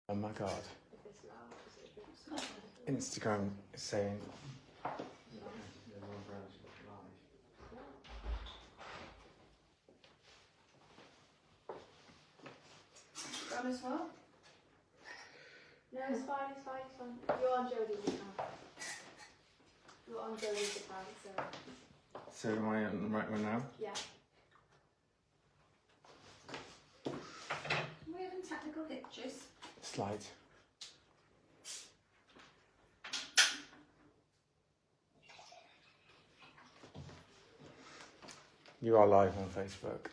Oh my god. Instagram is saying. Gram as well? No, it's fine, it's fine, it's fine. You're on Jodie's account. You're on Jodie's account, so. So am I on the right one now? Yeah. Are we having technical hitches? Slide. You are live on Facebook.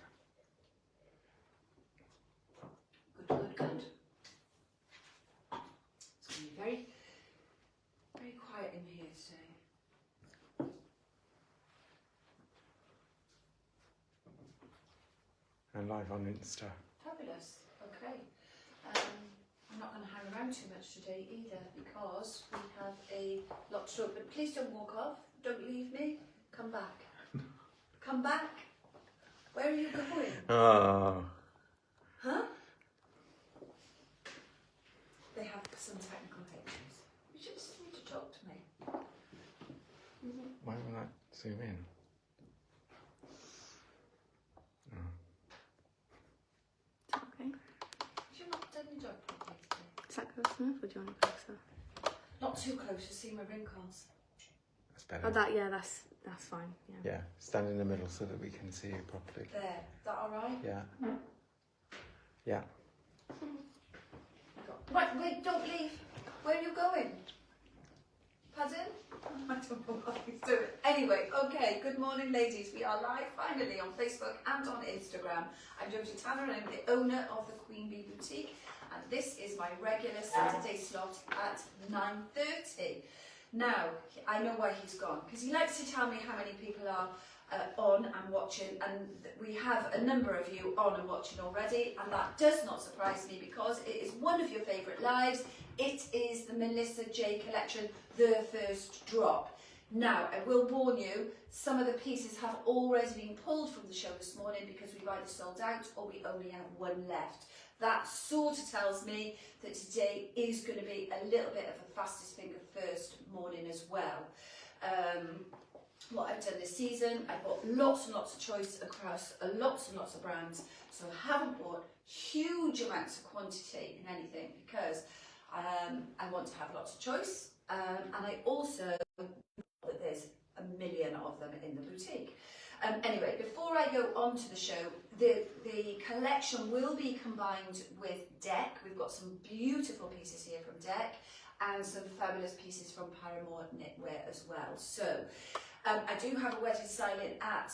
Good. It's going to be very, very quiet in here today. And live on Insta. Fabulous. Okay. I'm not going to hang around too much today either because we have a lot to talk. But please don't walk off. Don't leave me. Come back. Come back. Where are you going? Oh. Huh? They have some technical hitches. You just need to talk to me. Why won't that zoom in? Okay. You're not done your job properly today. Is that close enough or do you want it closer? Not too close to see my wrinkles. That's better. Oh, that, yeah, that's fine. Yeah. Yeah, stand in the middle so that we can see you properly. There. Is that alright? Yeah. Yeah. Right, wait, don't leave. Where are you going? Pardon? I don't know what he's doing. Anyway, okay, good morning ladies. We are live finally on Facebook and on Instagram. I'm Jodie Tanner and I'm the owner of the Queen Bee Boutique, and this is my regular Saturday slot at 9:30. Now, I know why he's gone, because he likes to tell me how many people are on and watching, and we have a number of you on and watching already, and that does not surprise me because it is one of your favourite lives. It is the Malissa J collection, the first drop. Now, I will warn you, some of the pieces have already been pulled from the show this morning because we've either sold out or we only have one left. That sort of tells me that today is going to be a little bit of a fastest finger first morning as well. What I've done this season, I've bought lots and lots of choice across lots and lots of brands, so I haven't bought huge amounts of quantity in anything because I want to have lots of choice, and I also know that there's a million of them in the boutique. Anyway, before I go on to the show, the collection will be combined with D.E.C.K. We've got some beautiful pieces here from D.E.C.K and some fabulous pieces from Paramour knitwear as well. So I do have a wedding styling at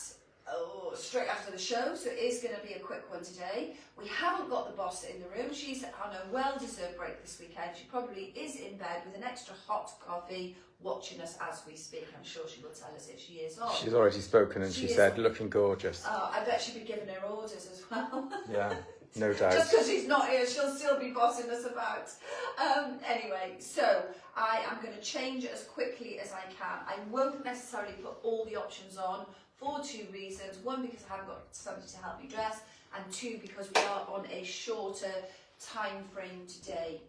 straight after the show, so it is going to be a quick one today. We haven't got the boss in the room. She's on a well-deserved break this weekend. She probably is in bed with an extra hot coffee watching us as we speak. I'm sure she will tell us if she is on. She's already spoken and she said, looking gorgeous. I bet she'll be giving her orders as well. Yeah, no doubt. Just because she's not here, she'll still be bossing us about. Anyway, so I am going to change it as quickly as I can. I won't necessarily put all the options on for two reasons. One, because I haven't got somebody to help me dress, and two, because we are on a shorter time frame today.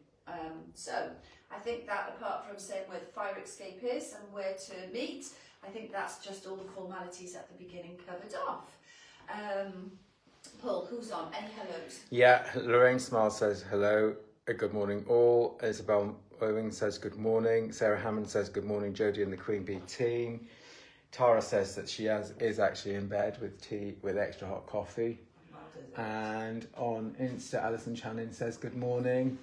So I think that apart from saying where the fire escape is and where to meet, I think that's just all the formalities at the beginning covered off. Paul, who's on? Any hellos? Yeah, Lorraine Smile says hello, good morning all. Isabel Owing says good morning. Sarah Hammond says good morning, Jodie and the Queen Bee team. Tara says that she is actually in bed with tea with extra hot coffee. And on Insta, Alison Channing says good morning.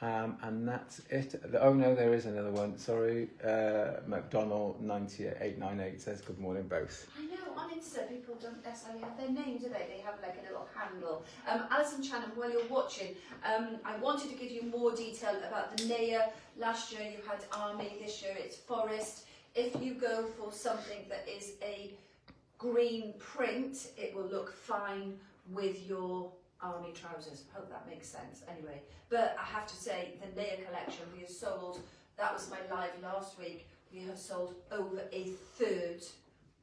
And that's it. Oh no, there is another one. Sorry, McDonald 9898 says good morning both. I know, on Insta people don't necessarily have their name, do they? They have like a little handle. Alison Channing, while you're watching, I wanted to give you more detail about the Naya. Last year you had Army, this year it's Forest. If you go for something that is a green print, it will look fine with your Army trousers. Hope that makes sense. Anyway, but I have to say, the Naya collection, we have sold, that was my live last week, we have sold over a third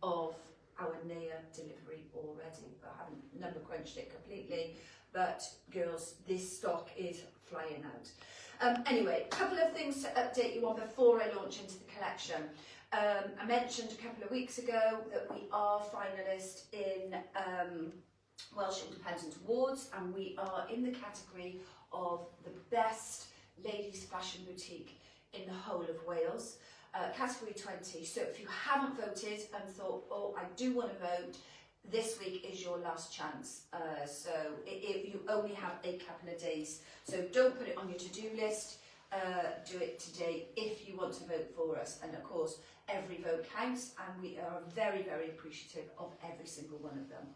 of our Naya delivery already. I haven't number crunched it completely, but girls, this stock is flying out. Anyway, a couple of things to update you on before I launch into the collection. I mentioned a couple of weeks ago that we are finalist in Welsh Independent Awards, and we are in the category of the best ladies fashion boutique in the whole of Wales, category 20. So if you haven't voted and thought, oh, I do want to vote, this week is your last chance. So you only have a couple of days. So don't put it on your to-do list. Do it today if you want to vote for us. And of course, every vote counts, and we are very, very appreciative of every single one of them.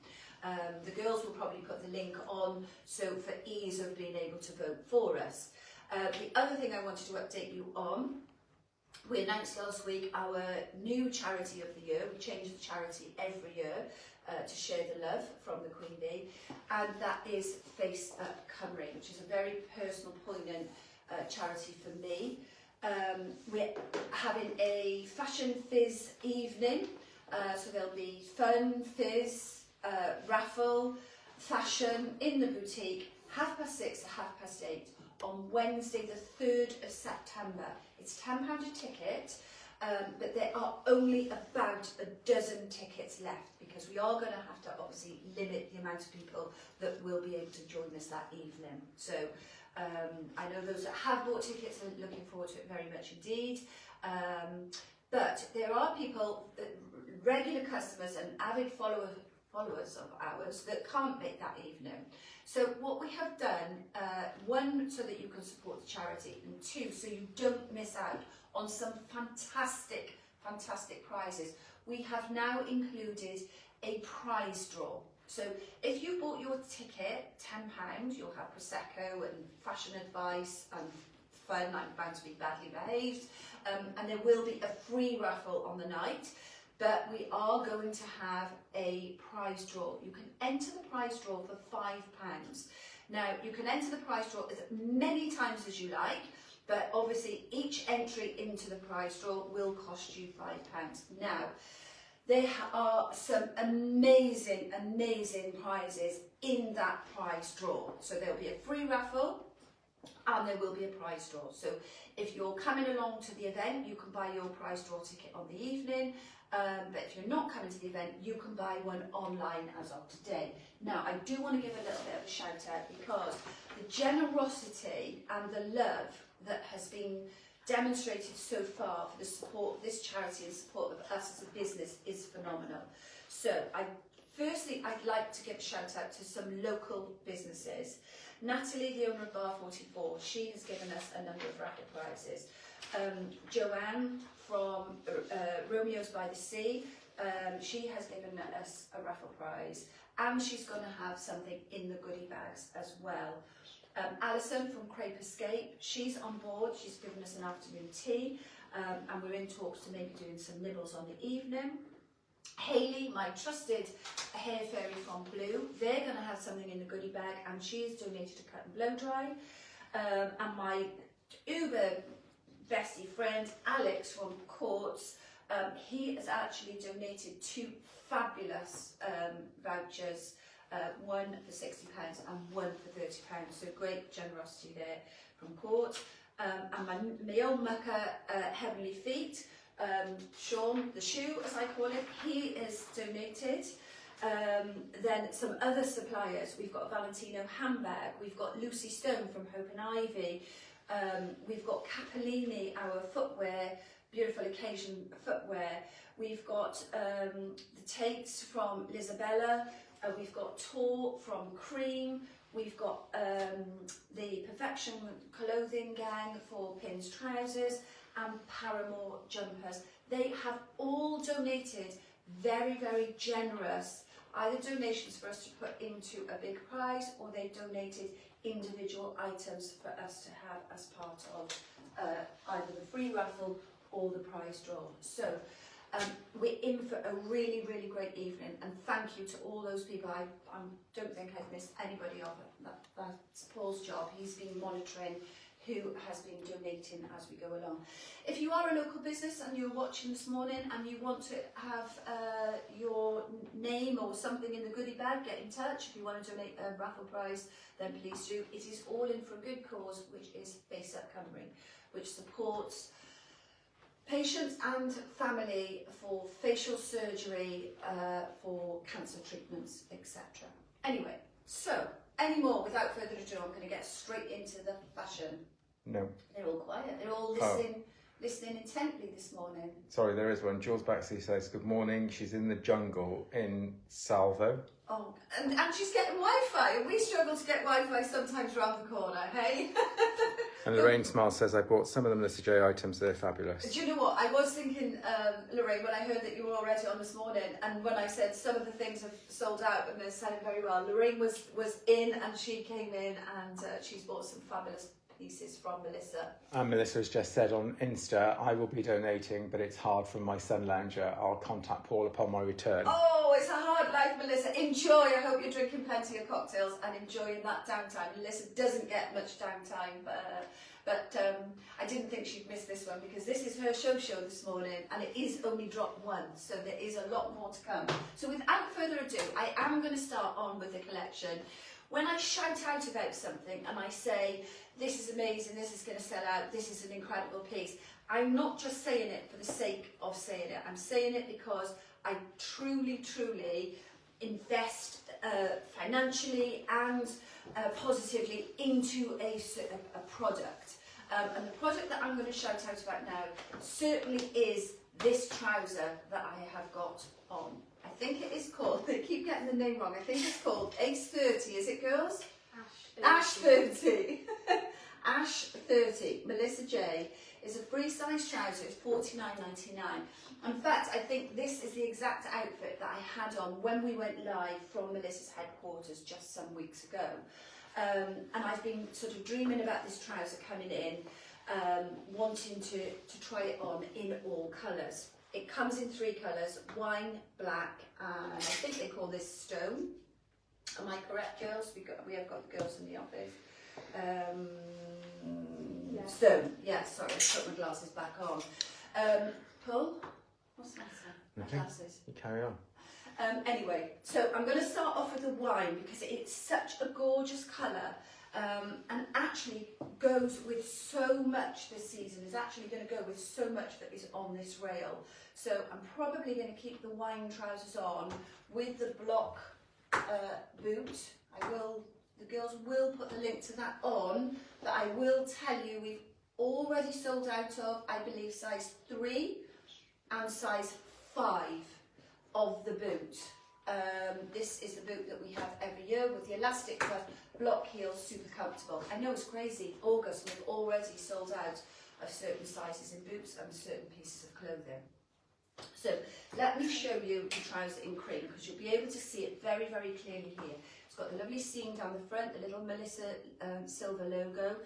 The girls will probably put the link on, so for ease of being able to vote for us. The other thing I wanted to update you on, we announced last week our new charity of the year. We change the charity every year to share the love from the Queen Bee, and that is Face Up Cymru, which is a very personal, poignant charity for me. We're having a fashion fizz evening, so there'll be fun, fizz, raffle, fashion in the boutique, 6:30 to 8:30 on Wednesday the 3rd of September. It's £10 a ticket, but there are only about a dozen tickets left, because we are going to have to obviously limit the amount of people that will be able to join us that evening. So I know those that have bought tickets are looking forward to it very much indeed. But there are people, regular customers and avid followers of ours that can't make that evening. So what we have done, one, so that you can support the charity, and two, so you don't miss out on some fantastic, fantastic prizes. We have now included a prize draw. So if you bought your ticket, £10, you'll have Prosecco and fashion advice and fun. I'm bound to be badly behaved. And there will be a free raffle on the night. But we are going to have a prize draw. You can enter the prize draw for £5. Now, you can enter the prize draw as many times as you like, but obviously each entry into the prize draw will cost you £5. Now, there are some amazing, amazing prizes in that prize draw. So there'll be a free raffle and there will be a prize draw. So if you're coming along to the event, you can buy your prize draw ticket on the evening. But if you're not coming to the event, you can buy one online as of today. Now, I do want to give a little bit of a shout out, because the generosity and the love that has been demonstrated so far for the support of this charity and support of us as a business is phenomenal. So, firstly, I'd like to give a shout out to some local businesses. Natalie, the owner of Bar 44, she has given us a number of raffle prizes. Joanne from Romeo's by the Sea, she has given us a raffle prize, and she's going to have something in the goodie bags as well. Alison from Crepe Escape, she's on board, she's given us an afternoon tea, and we're in talks to maybe doing some nibbles on the evening. Hayley, my trusted hair fairy from Blue, they're going to have something in the goodie bag, and she is donated to Cut and Blow Dry. And my uber bestie friend Alex from Courts, he has actually donated 2 fabulous vouchers, one for £60 and one for £30. So great generosity there from Court. And my own mucker, Heavenly Feet, Sean, the shoe as I call it, he is donated. Then some other suppliers, we've got Valentino handbag, we've got Lucy Stone from Hope and Ivy, we've got Capolini, our footwear, beautiful occasion footwear, we've got the Tates from Lisabella, we've got Tor from Cream, we've got the Perfection clothing gang for Pinns trousers, and Paramour jumpers. They have all donated very, very generous, either donations for us to put into a big prize, or they donated individual items for us to have as part of either the free raffle or the prize draw. So we're in for a really, really great evening, and thank you to all those people. I don't think I've missed anybody off. That's Paul's job. He's been monitoring who has been donating as we go along. If you are a local business and you're watching this morning and you want to have your name or something in the goodie bag, get in touch. If you want to donate a raffle prize, then please do. It is all in for a good cause, which is Face Up Cymru, which supports patients and family for facial surgery, for cancer treatments, etc. Anyway, so any more without further ado, I'm going to get straight into the fashion. No. They're all quiet. They're all listening intently this morning. Sorry, there is one. Jules Baxley says, good morning. She's in the jungle in Salvo. Oh, and she's getting Wi-Fi, and we struggle to get Wi-Fi sometimes round the corner, hey? And Lorraine Smile says, I bought some of the Melissa J items. They're fabulous. Do you know what? I was thinking, Lorraine, when I heard that you were already on this morning, and when I said some of the things have sold out and they're selling very well, Lorraine was in, and she came in, and she's bought some fabulous pieces from Melissa. And Melissa has just said on Insta, I will be donating, but it's hard from my sun lounger. I'll contact Paul upon my return. Oh, it's a hard life, Melissa. Enjoy. I hope you're drinking plenty of cocktails and enjoying that downtime. Melissa doesn't get much downtime, but I didn't think she'd miss this one because this is her show this morning, and it is only drop one, so there is a lot more to come. So without further ado, I am going to start on with the collection. When I shout out about something and I say, this is amazing, this is going to sell out, this is an incredible piece, I'm not just saying it for the sake of saying it. I'm saying it because I truly, truly invest financially and positively into a product. And the product that I'm going to shout out about now certainly is this trouser that I have got on. I think it is called, they keep getting the name wrong, I think it's called Ace 30, is it girls? Ash 30. Ash 30, Melissa J, is a free size trouser, it's $49.99. In fact, I think this is the exact outfit that I had on when we went live from Melissa's headquarters just some weeks ago. And I've been sort of dreaming about this trouser coming in, wanting to try it on in all colours. It comes in 3 colours, wine, black, and I think they call this stone. Am I correct, girls? We have got the girls in the office. Yeah. Stone, yeah, sorry, I put my glasses back on. Paul, what's the matter? My glasses. You carry on. Anyway, so I'm going to start off with the wine because it's such a gorgeous colour. And actually goes with so much this season, is actually going to go with so much that is on this rail. So I'm probably going to keep the wine trousers on with the block boot. The girls will put the link to that on, but I will tell you we've already sold out of, I believe, size 3 and size 5 of the boot. This is the boot that we have every year with the elastic cuff, block heels, super comfortable. I know it's crazy, August, and we've already sold out of certain sizes in boots and certain pieces of clothing. So let me show you the trouser in cream because you'll be able to see it very, very clearly here. It's got the lovely seam down the front, the little Melissa silver logo.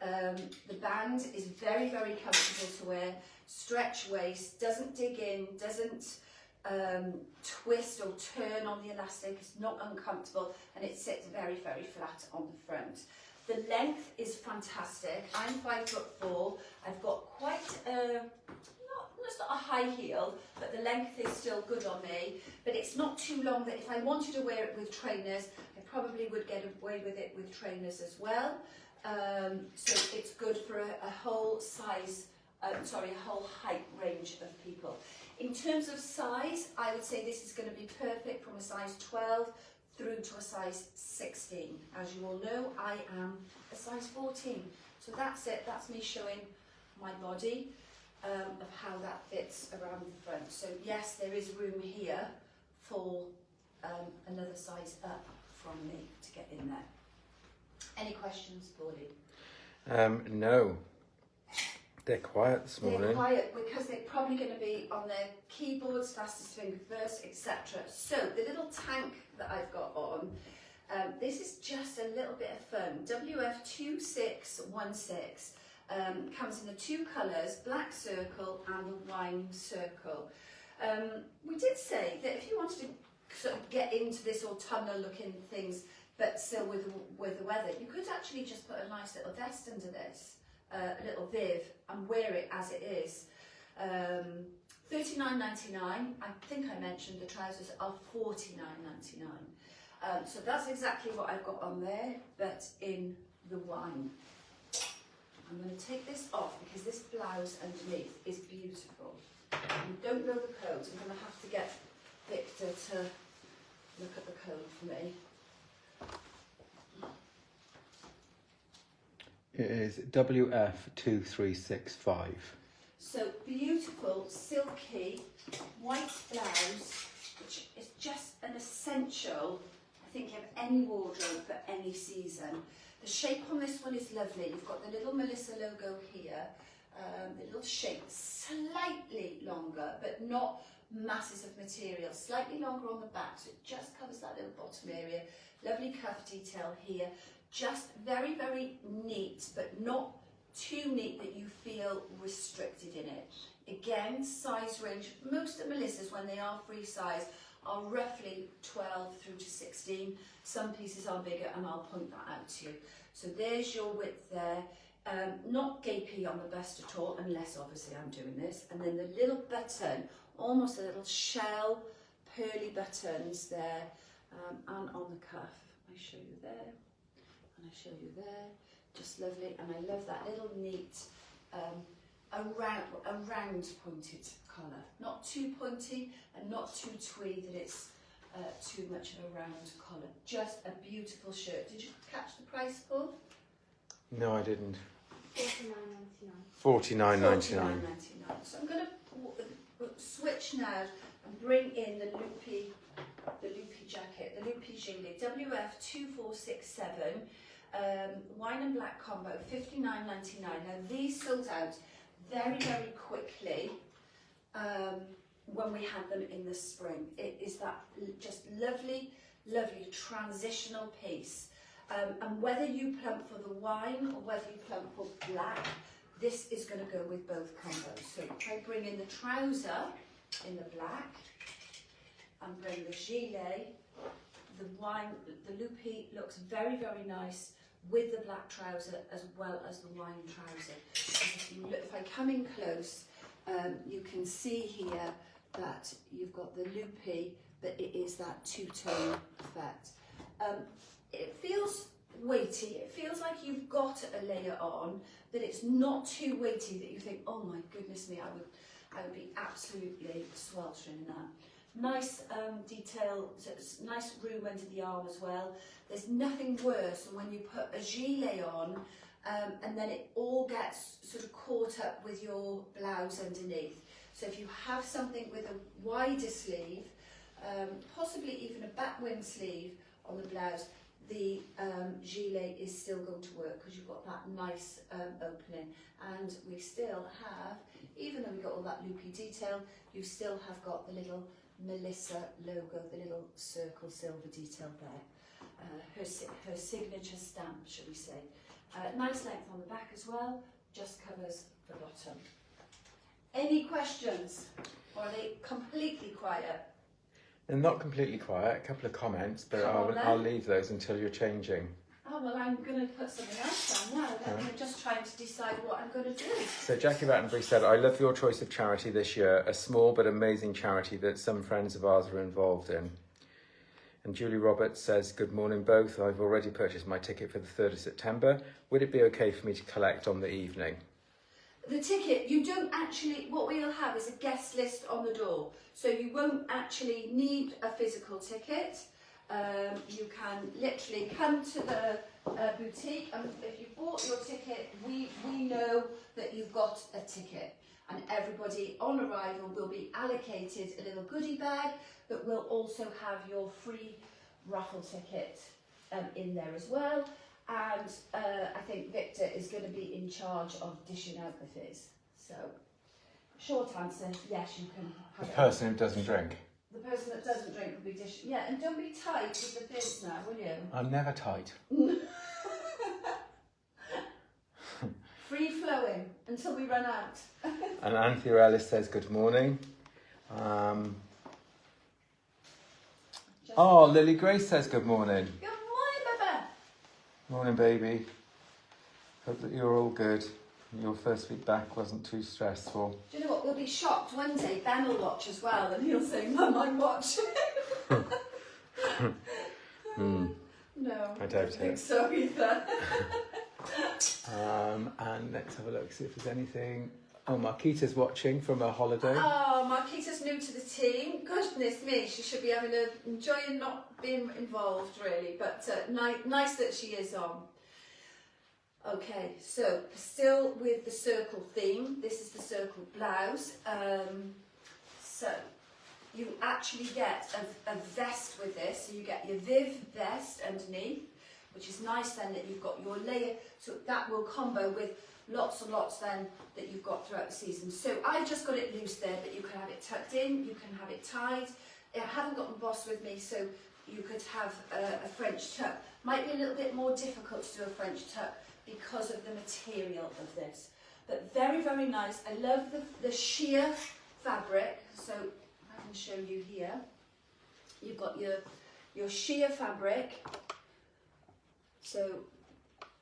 The band is very, very comfortable to wear. Stretch waist, doesn't dig in, doesn't twist or turn on the elastic, it's not uncomfortable, and it sits very, very flat on the front. The length is fantastic. I'm 5'4". I've got quite it's not a high heel, but the length is still good on me, but it's not too long that if I wanted to wear it with trainers, I probably would get away with it with trainers as well. So it's good for a whole size, a whole height range of people. In terms of size, I would say this is going to be perfect from a size 12 through to a size 16. As you all know, I am a size 14. So that's it, that's me showing my body of how that fits around the front. So yes, there is room here for another size up from me to get in there. Any questions, Paulie? No. They're quiet this morning. They're quiet because they're probably going to be on their keyboards, fastest finger first, etc. So the little tank that I've got on, this is just a little bit of fun. WF2616 comes in the 2 colours, black circle and the wine circle. We did say that if you wanted to sort of get into this autumnal looking things, but still with the weather, you could actually just put a nice little vest under this. a little viv and wear it as it is. $39.99. I think I mentioned the trousers are $49.99. So that's exactly what I've got on there, but in the wine. I'm going to take this off because this blouse underneath is beautiful. I don't know the codes. I'm going to have to get Victor to look at the code for me. It is WF2365. So beautiful, silky, white blouse, which is just an essential, I think, of any wardrobe for any season. The shape on this one is lovely. You've got the little Melissa logo here, the little shape, slightly longer, but not masses of material, slightly longer on the back, so it just covers that little bottom area. Lovely cuff detail here, just very, very neat, but not too neat that you feel restricted in it. Again, size range, most of Melissa's, when they are free size, are roughly 12 through to 16. Some pieces are bigger, and I'll point that out to you. So there's your width there. Not gapey on the bust at all, unless obviously I'm doing this. And then the little button, almost a little shell, pearly buttons there, and on the cuff. I show you there, and I show you there. Just lovely, and I love that little neat, a round pointed collar. Not too pointy and not too twee that it's too much of a round collar. Just a beautiful shirt. Did you catch the price, Paul? No, I didn't. $49.99. $49.99. So I'm going to switch now and bring in the loopy jacket, the loopy gilet, WF2467. Wine and black combo, $59.99. Now these sold out very, very quickly when we had them in the spring. It is that just lovely, lovely transitional piece. And whether you plump for the wine or whether you plump for black, this is going to go with both combos. So if I bring in the trouser in the black and bring the gilet, the loopy looks very, very nice with the black trouser as well as the wine trouser. If I come in close, you can see here that you've got the loopy, but it is that two-tone effect. It feels weighty. It feels like you've got a layer on, but it's not too weighty that you think, oh my goodness me, I would be absolutely sweltering in that. Nice detail, so it's nice room under the arm as well. There's nothing worse than when you put a gilet on and then it all gets sort of caught up with your blouse underneath. So if you have something with a wider sleeve, possibly even a backwing sleeve on the blouse, the gilet is still going to work because you've got that nice opening. And we still have, even though we've got all that loopy detail, you still have got the little Melissa logo, the little circle silver detail there. Her signature stamp, shall we say. Nice length on the back as well, just covers the bottom. Any questions? Or are they completely quiet? They're not completely quiet, a couple of comments, but I'll leave those until you're changing. Oh, well, I'm going to put something else down now. I'm just trying to decide what I'm going to do. So Jackie Rattenbury said, I love your choice of charity this year, a small but amazing charity that some friends of ours are involved in. And Julie Roberts says, good morning both. I've already purchased my ticket for the 3rd of September. Would it be okay for me to collect on the evening? The ticket, you don't actually, what we'll have is a guest list on the door. So you won't actually need a physical ticket. You can literally come to the boutique, and if you bought your ticket, we know that you've got a ticket. And everybody on arrival will be allocated a little goodie bag that will also have your free raffle ticket in there as well. And I think Victor is going to be in charge of dishing out the fizz. So, short answer, yes, you can have The person who doesn't drink. The person that doesn't drink will be dishing. Yeah, and don't be tight with the fizz now, will you? I'm never tight. Free flowing until we run out. And Anthea Ellis says, good morning. Lily Grace says, good morning. Good morning, Baba. Morning, baby. Hope that you're all good. your first week back wasn't too stressful. Do you know what? We'll be shocked one day. Ben will watch as well, and he'll say, "Mum, I'm watching." No, I doubt don't think it. so either. And let's have a look, see if there's anything. Oh, Marquita's watching from her holiday. Oh, Marquita's new to the team. Goodness me, she should be enjoying not being involved really, but nice that she is on. Okay, so still with the circle theme. This is the circle blouse. So you actually get a vest with this. So you get your Viv vest underneath, which is nice then that you've got your layer. So that will combo with lots and lots then that you've got throughout the season. So I've just got it loose there, but you can have it tucked in, you can have it tied. I haven't got embossed with me, so you could have a French tuck. Might be a little bit more difficult to do a French tuck because of the material of this. But very, very nice. I love the sheer fabric. So I can show you here. You've got your sheer fabric. So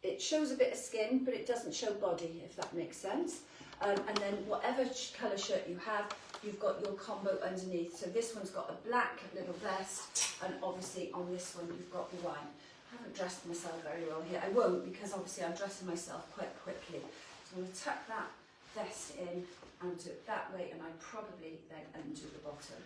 it shows a bit of skin, but it doesn't show body, if that makes sense. And then whatever colour shirt you have, you've got your combo underneath. So this one's got a black little vest, and obviously on this one you've got the wine. I haven't dressed myself very well here. I won't, because obviously I'm dressing myself quite quickly. So I'm going to tuck that vest in and do it that way, and I probably then undo the bottom.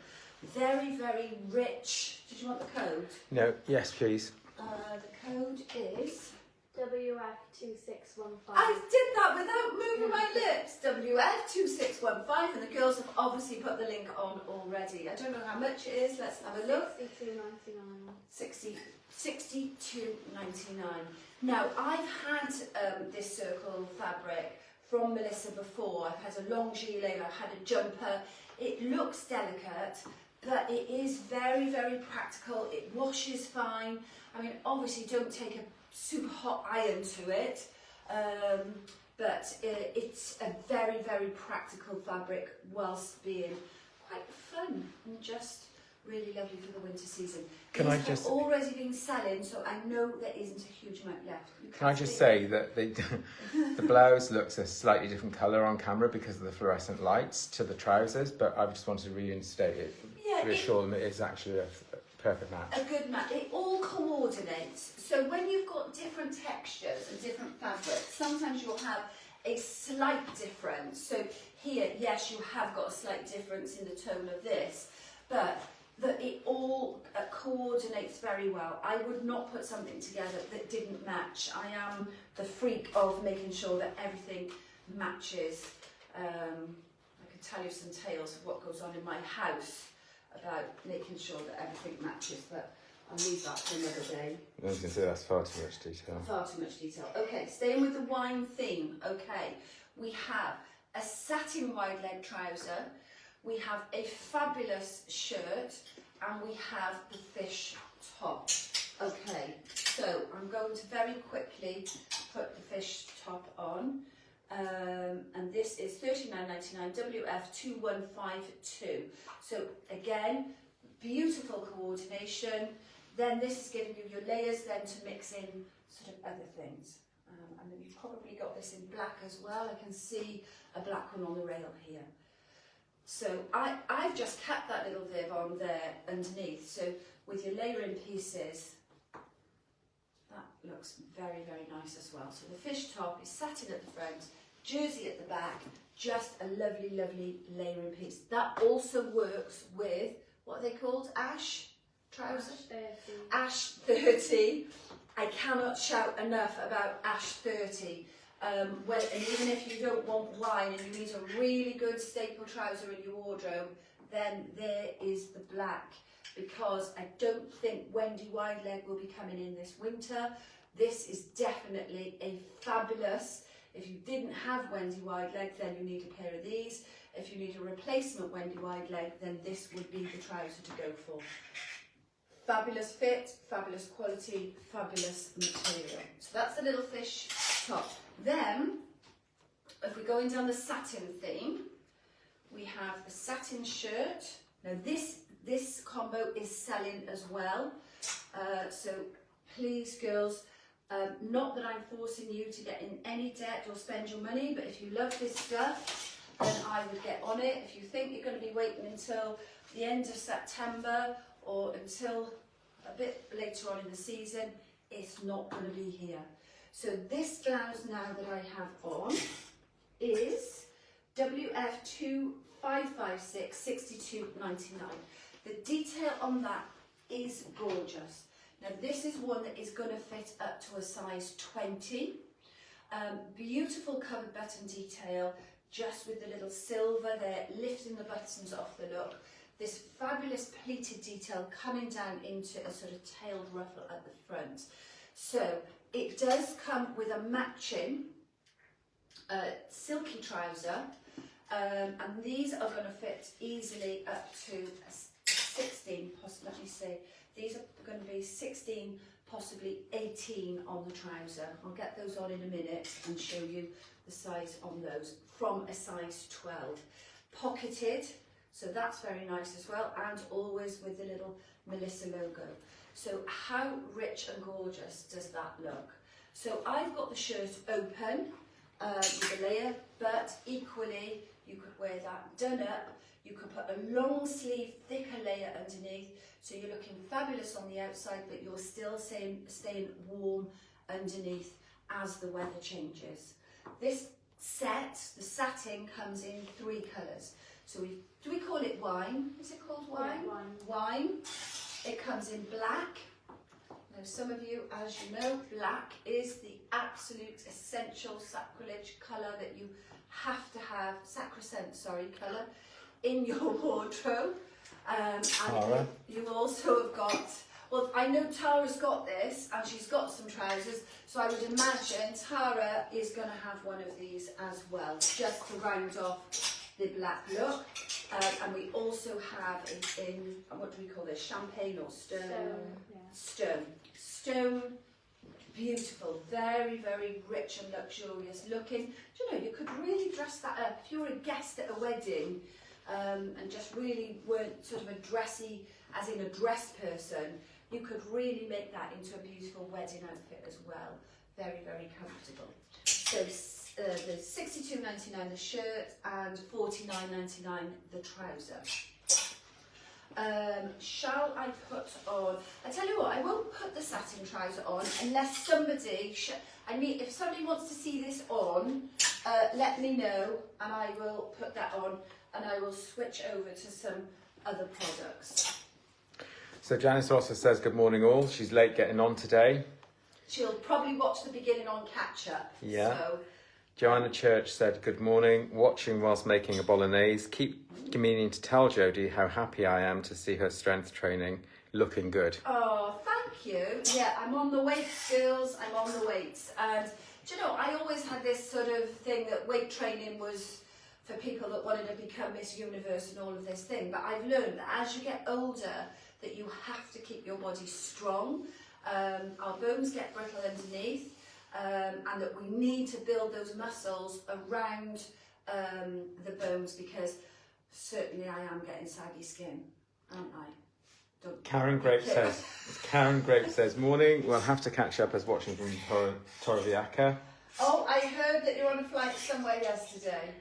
Very, very rich. Did you want the code? No, yes, please. The code is... WF2615. I did that without moving my lips. WF2615, and the girls have obviously put the link on already. I don't know how much it is. Let's have a look. $62.99. Now I've had this circle fabric from Melissa before. I've had a long gilet, I've had a jumper. It looks delicate, but it is very, very practical. It washes fine. I mean, obviously don't take a super hot iron to it, but it's a very, very practical fabric whilst being quite fun and just really lovely for the winter season. Can These I just... have already been selling, so I know there isn't a huge amount left. Can I just say that the blouse looks a slightly different colour on camera because of the fluorescent lights to the trousers, but I just wanted to reinstate it, reassure them it is actually a perfect match. A good match. It all coordinates. So when you've got different textures and different fabrics, sometimes you'll have a slight difference. So here, yes, you have got a slight difference in the tone of this, but it all coordinates very well. I would not put something together that didn't match. I am the freak of making sure that everything matches. I could tell you some tales of what goes on in my house about making sure that everything matches, but I'll leave that for another day. I was going to say that's far too much detail. Far too much detail. Okay, staying with the wine theme. Okay, we have a satin wide leg trouser, we have a fabulous shirt, and we have the fish top. Okay, so I'm going to very quickly put the fish top on. And this is $39.99 WF2152. So again, beautiful coordination. Then this is giving you your layers then to mix in sort of other things. And then you've probably got this in black as well. I can see a black one on the rail here. So I've just kept that little Viv on there underneath. So with your layering pieces, that looks very, very nice as well. So the fish top is satin at the front, jersey at the back, just a lovely, lovely layering piece. That also works with, what are they called? Ash trousers? Ash 30. I cannot shout enough about Ash 30. Well, and even if you don't want wine and you need a really good staple trouser in your wardrobe, then there is the black, because I don't think Wendy wide leg will be coming in this winter. This is definitely a fabulous, if you didn't have Wendy wide leg, then you need a pair of these. If you need a replacement Wendy wide leg, then this would be the trouser to go for. Fabulous fit, fabulous quality, fabulous material. So that's the little fish top. Then, if we're going down the satin theme, we have the satin shirt. Now this combo is selling as well. So please, girls, Not that I'm forcing you to get in any debt or spend your money, but if you love this stuff, then I would get on it. If you think you're going to be waiting until the end of September or until a bit later on in the season, it's not going to be here. So this blouse now that I have on is WF2556 62.99. The detail on that is gorgeous. Now this is one that is going to fit up to a size 20. Beautiful covered button detail, just with the little silver there, lifting the buttons off the look. This fabulous pleated detail coming down into a sort of tailed ruffle at the front. So it does come with a matching silky trouser, and these are going to fit easily up to a 16, possibly, let me see, these are going to be 16, possibly 18 on the trouser. I'll get those on in a minute and show you the size on those, from a size 12. Pocketed, so that's very nice as well, and always with the little Melissa logo. So how rich and gorgeous does that look? So I've got the shirt open with a layer, but equally you could wear that done up. You could put a long sleeve, thicker layer underneath, so you're looking fabulous on the outside, but you're still staying warm underneath as the weather changes. This set, the satin, comes in 3 colours. So do we call it wine? Is it called wine? Yeah, wine. Wine. It comes in black. Now some of you, as you know, black is the absolute essential sacrilege colour that you have to have, sacrosanct, sorry, colour in your wardrobe. And Tara? you also have got, well, I know Tara's got this and she's got some trousers, so I would imagine Tara is going to have one of these as well, just to round off the black look. And we also have it in, what do we call this, champagne or stone? Stone, beautiful, very, very rich and luxurious looking. Do you know, you could really dress that up if you were a guest at a wedding and just really weren't sort of a dressy, as in a dress person. You could really make that into a beautiful wedding outfit as well. Very, very comfortable. So the £62.99 the shirt and £49.99 the trouser. Shall I put on, I tell you what, I won't put the satin trouser on unless somebody, if somebody wants to see this on, let me know and I will put that on and I will switch over to some other products. So Janice also says, good morning all. She's late getting on today. She'll probably watch the beginning on catch up. Yeah. So. Joanna Church said, good morning, watching whilst making a bolognese. Keep meaning to tell Jodie how happy I am to see her strength training looking good. Oh, thank you. Yeah, I'm on the weights, girls. I'm on the weights. And do you know, I always had this sort of thing that weight training was for people that wanted to become Miss Universe and all of this thing. But I've learned that as you get older, that you have to keep your body strong. Our bones get brittle underneath. And that we need to build those muscles around the bones, because certainly I am getting saggy skin, aren't I? Karen Grape says, morning, we'll have to catch up as watching from Torrevieja. Oh, I heard that you're on a flight somewhere yesterday.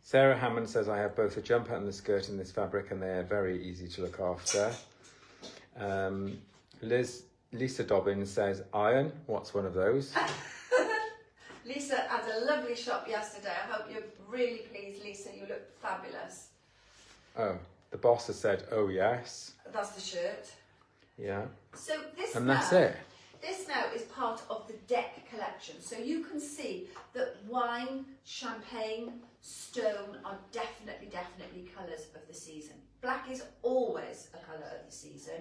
Sarah Hammond says, I have both a jumper and the skirt in this fabric and they are very easy to look after. Lisa Dobbins says, iron, what's one of those? Lisa had a lovely shop yesterday. I hope you're really pleased, Lisa. You look fabulous. Oh, the boss has said, oh yes. That's the shirt. Yeah. So this and that's it. This now is part of the D.E.C.K collection. So you can see that wine, champagne, stone are definitely colours of the season. Black is always a colour of the season.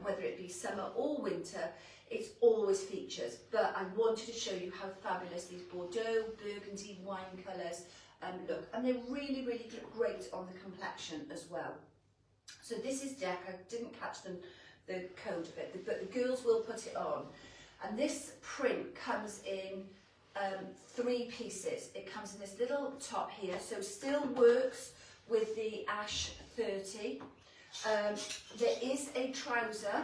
Whether it be summer or winter, it's always features. But I wanted to show you how fabulous these Bordeaux, Burgundy wine colours look. And they really look great on the complexion as well. So this is D.E.C. I didn't catch the code of it, but the girls will put it on. And this print comes in 3 pieces. It comes in this little top here, so still works with the Ash 30. There is a trouser,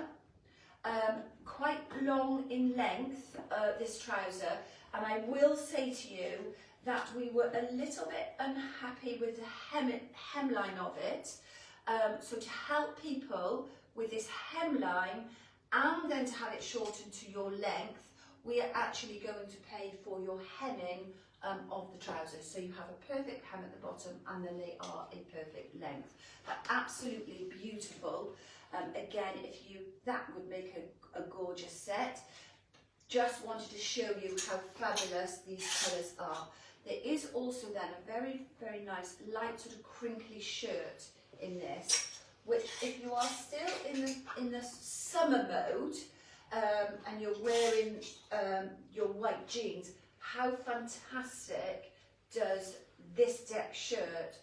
quite long in length, this trouser, and I will say to you that we were a little bit unhappy with the hemline of it. So to help people with this hemline and then to have it shortened to your length, we are actually going to pay for your hemming of the trousers. So you have a perfect hem at the bottom and then they are a perfect length. But absolutely beautiful. Again, that would make a gorgeous set. Just wanted to show you how fabulous these colours are. There is also then a very, very nice light sort of crinkly shirt in this, which if you are still in the summer mode and you're wearing your white jeans, how fantastic does this deck shirt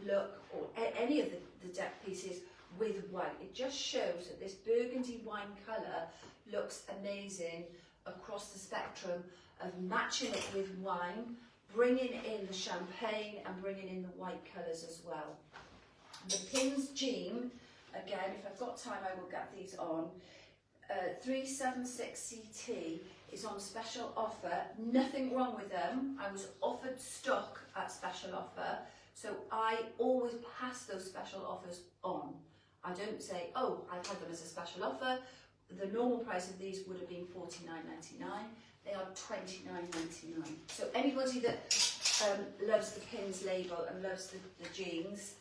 look, or any of the deck pieces with white? It just shows that this burgundy wine colour looks amazing across the spectrum of matching it with wine, bringing in the champagne and bringing in the white colours as well. The Pinns jean, again, if I've got time I will get these on. 376CT is on special offer. Nothing wrong with them. I was offered stock at special offer, so I always pass those special offers on. I don't say, oh, I've had them as a special offer. The normal price of these would have been $49.99. They are $29.99. So anybody that loves the Pinns label and loves the jeans,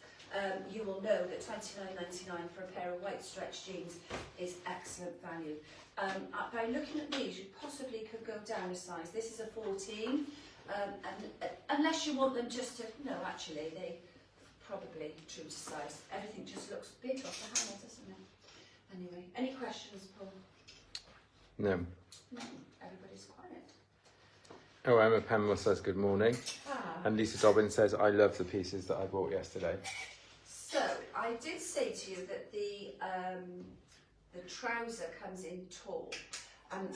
you will know that $29.99 for a pair of white stretch jeans is excellent value. By looking at these, you possibly could go down a size. This is a 14, and unless you want them just to, no, actually, they probably true to size. Everything just looks big off the hammer, doesn't it? Anyway, any questions, Paul? No. No, everybody's quiet. Oh, Emma Penarth says good morning. Ah. And Lisa Dobbin says, I love the pieces that I bought yesterday. So, I did say to you that the trouser comes in tall, and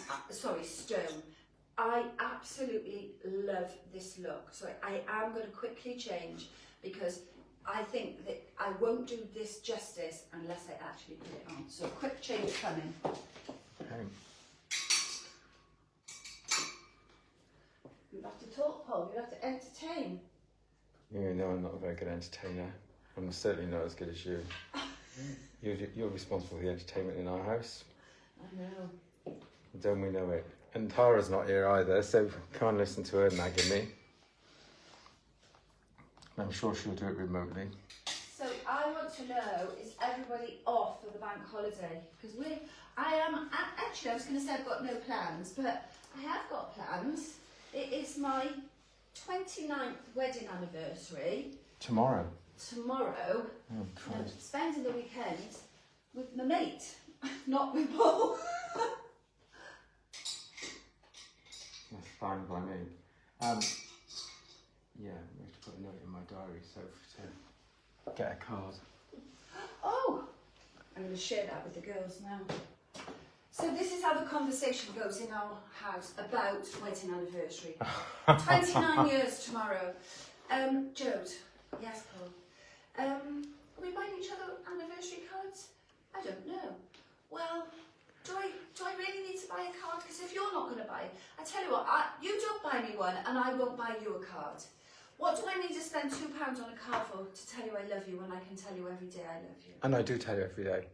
stone. I absolutely love this look. So I am going to quickly change because I think that I won't do this justice unless I actually put it on. So quick change coming. Okay. You have to talk, Paul. You have to entertain. You know I'm not a very good entertainer. I'm certainly not as good as you. You're responsible for the entertainment in our house. I know. Don't we know it? And Tara's not here either, so can't listen to her nagging me. I'm sure she'll do it remotely. So I want to know, is everybody off for the bank holiday? Because actually I was going to say I've got no plans, but I have got plans. It is my 29th wedding anniversary. Tomorrow? Tomorrow. Oh, I'm Christ. spending the weekend with my mate, not with Paul. That's fine by me. Yeah, we have to put a note in my diary so to get a card. Oh, I'm going to share that with the girls now. So this is how the conversation goes in our house about wedding anniversary. 29 years tomorrow. Jode, yes, Paul. Are we buying each other anniversary cards? I don't know. Well, do I really need to buy a card? Because if you're not going to buy it, I tell you what, you don't buy me one and I won't buy you a card. What do I need to spend £2 on a card for to tell you I love you when I can tell you every day I love you? And I do tell you every day.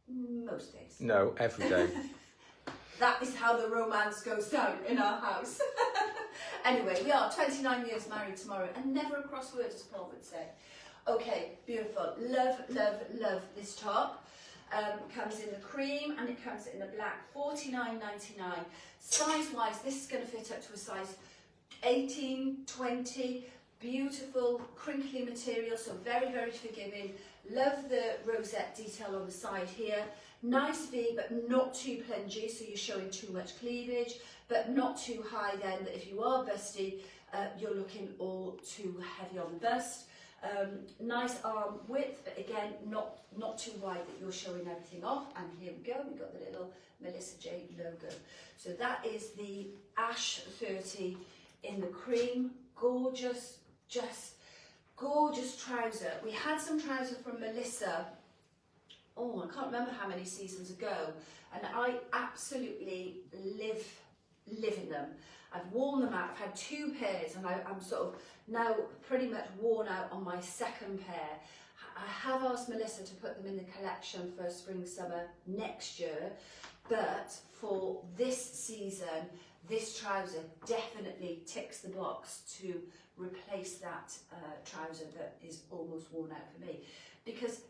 Most days. No, every day. That is how the romance goes down in our house. Anyway, we are 29 years married tomorrow and never a cross word, as Paul would say. Okay, beautiful. Love, love, love this top. Comes in the cream and it comes in the black. $49.99. Size-wise, this is going to fit up to a size 18, 20. Beautiful, crinkly material, so very, very forgiving. Love the rosette detail on the side here. Nice V, but not too plungy, so you're showing too much cleavage, but not too high then, that if you are busty, you're looking all too heavy on the bust. Nice arm width, but again, not too wide that you're showing everything off. And here we go, we've got the little Malissa J logo. So that is the Ash 30 in the cream. Gorgeous, just gorgeous trouser. We had some trouser from Malissa I can't remember how many seasons ago, and I absolutely live in them. I've worn them out. I've had 2 pairs, and I'm sort of now pretty much worn out on my second pair. I have asked Melissa to put them in the collection for spring summer next year, but for this season, this trouser definitely ticks the box to replace that trouser that is almost worn out for me, because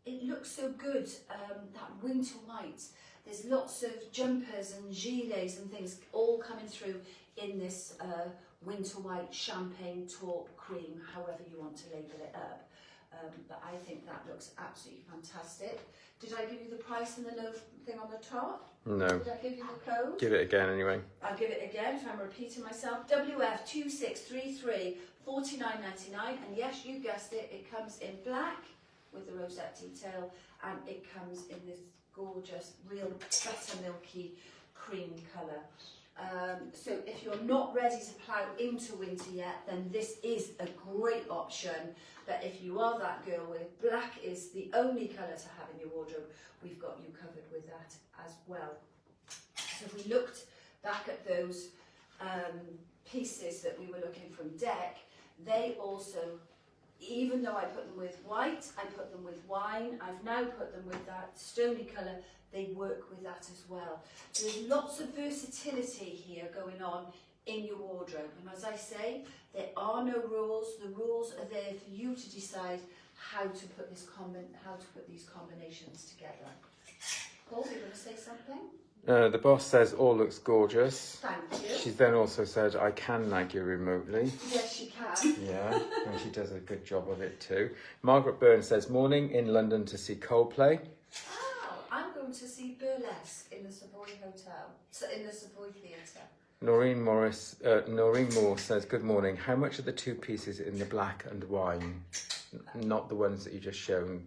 it looks so good, that winter white. There's lots of jumpers and gilets and things all coming through in this winter white champagne taupe cream, however you want to label it up. But I think that looks absolutely fantastic. Did I give you the price and the low thing on the top? No. Did I give you the code? Give it again anyway. I'll give it again if I'm repeating myself. WF2633 $49.99, and yes, you guessed it, it comes in black with the rosette detail, and it comes in this gorgeous, real buttermilky cream colour. So if you're not ready to plough into winter yet, then this is a great option. But if you are that girl where black is the only colour to have in your wardrobe, we've got you covered with that as well. So if we looked back at those pieces that we were looking from D.E.C.K, they also, even though I put them with white, I put them with wine, I've now put them with that stony colour, they work with that as well. So there's lots of versatility here going on in your wardrobe. And as I say, there are no rules. The rules are there for you to decide how to put these combinations together. Paul, you want to say something? The boss says all looks gorgeous. Thank you. She's then also said, I can nag you remotely. Yes, she can. Yeah, and she does a good job of it too. Margaret Byrne says, morning in London to see Coldplay. Oh, I'm going to see Burlesque in the Savoy Hotel, in the Savoy Theatre. Noreen Moore says, good morning. How much are the 2 pieces in the black and wine? Not the ones that you just shown,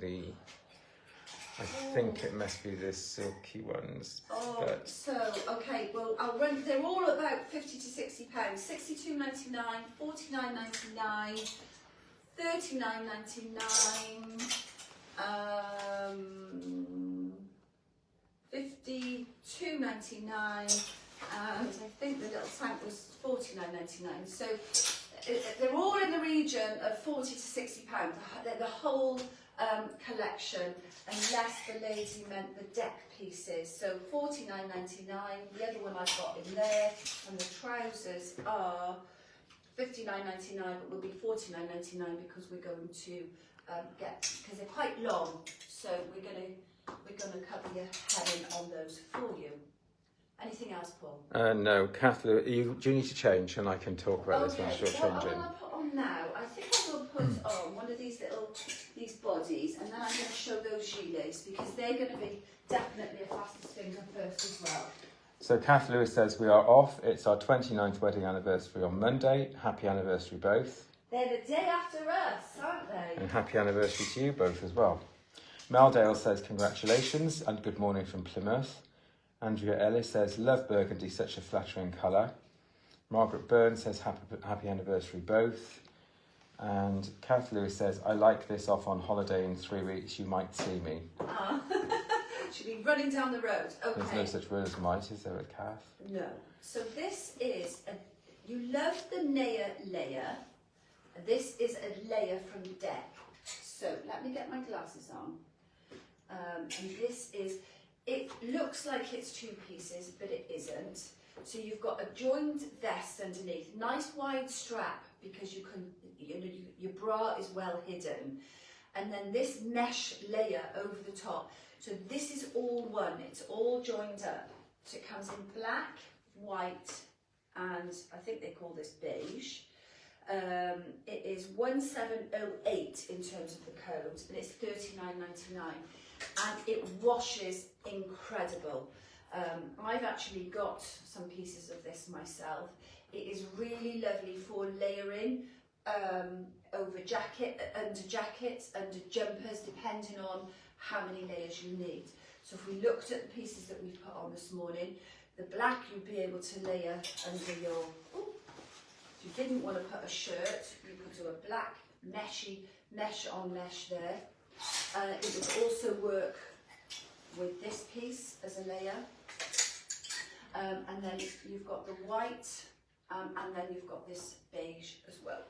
I think it must be the silky ones. Oh, but... so, okay, well, I'll run, they're all about £50 to £60. £62.99, $49.99, $39.99, $52.99, and I think the little tank was $49.99. So they're all in the region of £40 to £60. The whole collection, unless the lady meant the D.E.C.K pieces. So $49.99. The other one I've got in there, and the trousers are $59.99, but will be $49.99 because we're going to because they're quite long. So we're gonna cover your heading on those for you. Anything else, Paul? No, Kathleen, do you need to change, and I can talk about this when you're What changing. will I put on now? I think I will put on one of these bodies, and then I'm going to show those gilets because they're going to be definitely a fastest finger first as well. So Kath Lewis says we are off. It's our 29th wedding anniversary on Monday. Happy anniversary both. They're the day after us, aren't they? And happy anniversary to you both as well. Meldale says congratulations and good morning from Plymouth. Andrea Ellis says, love burgundy, such a flattering colour. Margaret Byrne says, happy anniversary both. And Kath Lewis says, I like this off on holiday in 3 weeks, you might see me. She'll be running down the road. Okay. There's no such word as might, is there, with Kath? No. So this is, you love the Naya layer. This is a layer from D.E.C.K. So let me get my glasses on. And this is, it looks like it's 2 pieces, but it isn't. So you've got a joined vest underneath, nice wide strap because you can, your bra is well hidden. And then this mesh layer over the top. So this is all one, it's all joined up. So it comes in black, white, and I think they call this beige. It is 1708 in terms of the code, and it's $39.99. And it washes incredible. I've actually got some pieces of this myself. It is really lovely for layering over under jackets, under jumpers, depending on how many layers you need. So if we looked at the pieces that we've put on this morning, the black you'd be able to layer under your, if you didn't want to put a shirt, you could do a black meshy mesh on mesh there. It would also work with this piece as a layer. And then you've got the white, and then you've got this beige as well.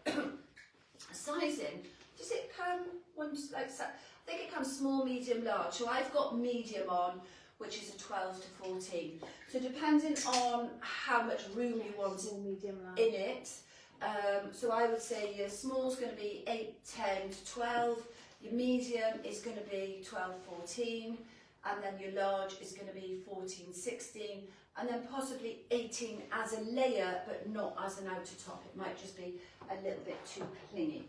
Sizing, does it come, I think it comes small, medium, large. So I've got medium on, which is a 12 to 14. So depending on how much room you want Small, medium, large. in it, so I would say your small's going to be 8, 10 to 12, your medium is going to be 12, 14, and then your large is going to be 14, 16, and then possibly 18 as a layer, but not as an outer top. It might just be a little bit too clingy.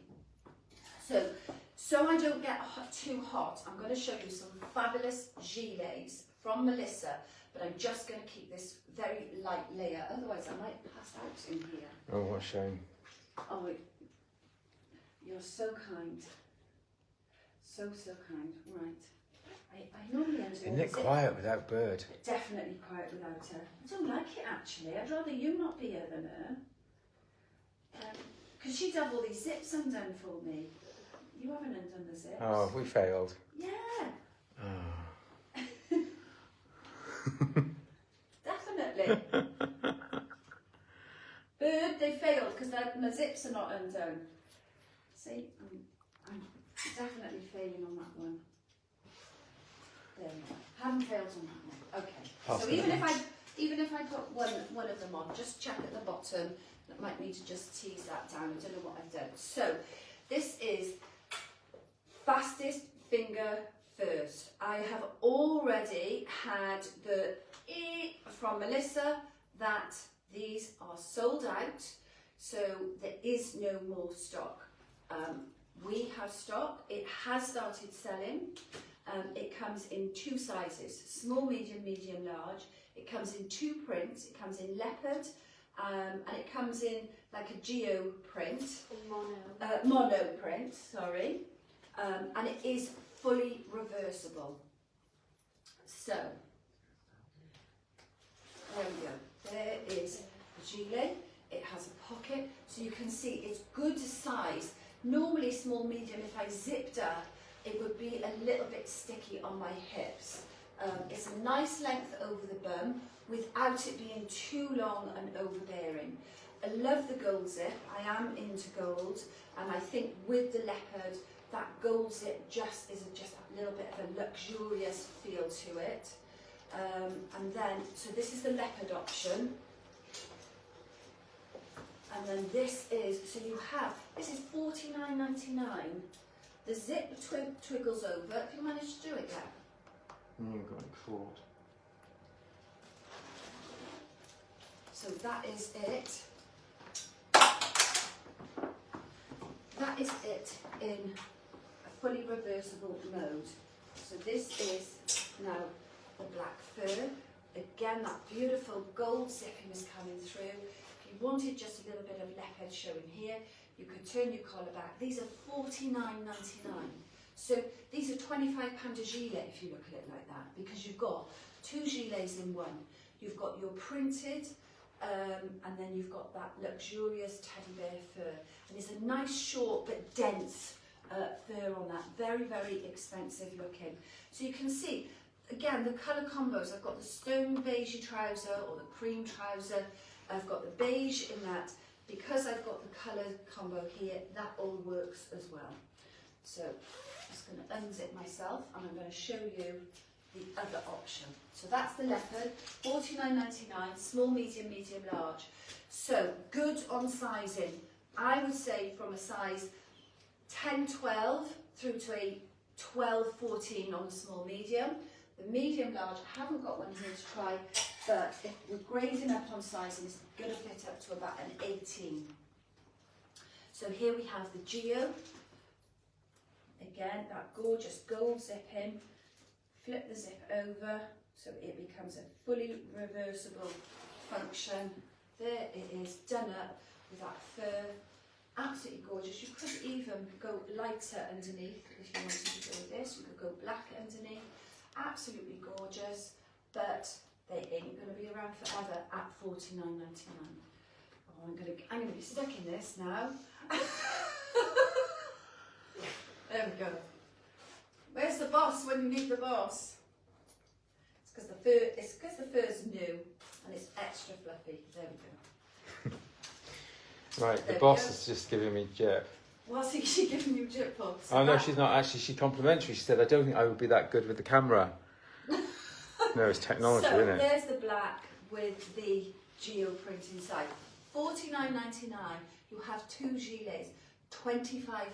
So I don't get too hot, I'm going to show you some fabulous gilets from Melissa, but I'm just going to keep this very light layer, otherwise I might pass out in here. Oh, what a shame. Oh, you're so kind. So kind. Right. I normally end Isn't it quiet without Bird? Definitely quiet without her. I don't like it actually. I'd rather you not be here than her. Because she'd have all these zips undone for me. You haven't undone the zips. Oh, we failed. Yeah. Oh. Definitely. Bird, they failed because my zips are not undone. See, I'm definitely failing on that one. There we go. Haven't failed on that one. Okay. So even if I put one of them on, just check at the bottom. That might need to just tease that down. I don't know what I've done. So this is fastest finger first. I have already had the E from Melissa that these are sold out, so there is no more stock. We have stock. It has started selling. It comes in 2 sizes, small, medium, medium, large. It comes in 2 prints. It comes in leopard, and it comes in like a geo print. Mono print, sorry. And it is fully reversible. So, there we go. There is the gilet. It has a pocket, so you can see it's good size. Normally small, medium, if I zipped up, it would be a little bit sticky on my hips. It's a nice length over the bum without it being too long and overbearing. I love the gold zip. I am into gold, and I think with the leopard, that gold zip just is just a little bit of a luxurious feel to it. And then, so this is the leopard option. And then this is, so you have, this is $49.99. The zip twiggles over. Have you managed to do it yet? You've got it caught. So that is it. That is it in a fully reversible mode. So this is now the black fur. Again, that beautiful gold zipping is coming through. If you wanted just a little bit of leopard showing here, you could turn your collar back. These are $49.99. So these are £25 a gilet if you look at it like that, because you've got 2 gilets in one. You've got your printed, and then you've got that luxurious teddy bear fur. And it's a nice short but dense fur on that. Very, very expensive looking. So you can see, again, the colour combos. I've got the stone beige trouser or the cream trouser. I've got the beige in that. Because I've got the colour combo here, that all works as well. So I'm just going to unzip myself and I'm going to show you the other option. So that's the leopard, $49.99, small, medium, medium, large. So good on sizing. I would say from a size 10, 12 through to a 12, 14 on the small, medium. The medium, large, I haven't got one here to try, but if we're grading up on sizing, it's going to fit up to about an 18. So here we have the Geo. Again, that gorgeous gold zipping. Flip the zip over so it becomes a fully reversible function. There it is, done up with that fur. Absolutely gorgeous. You could even go lighter underneath if you wanted to do this. You could go black underneath. Absolutely gorgeous, but they ain't going to be around forever at $49.99. Oh, I'm going to be stuck in this now. There we go. when you meet the boss. It's because the fur's new and it's extra fluffy. There we go. Right, There the we boss go. is just giving me jip. What's she giving you jip for? Oh no, she's not actually. She's complimentary. She said, "I don't think I would be that good with the camera." No, it's technology, So isn't it? there's the black with the geo print inside. $49.99. You have 2 gilets, £25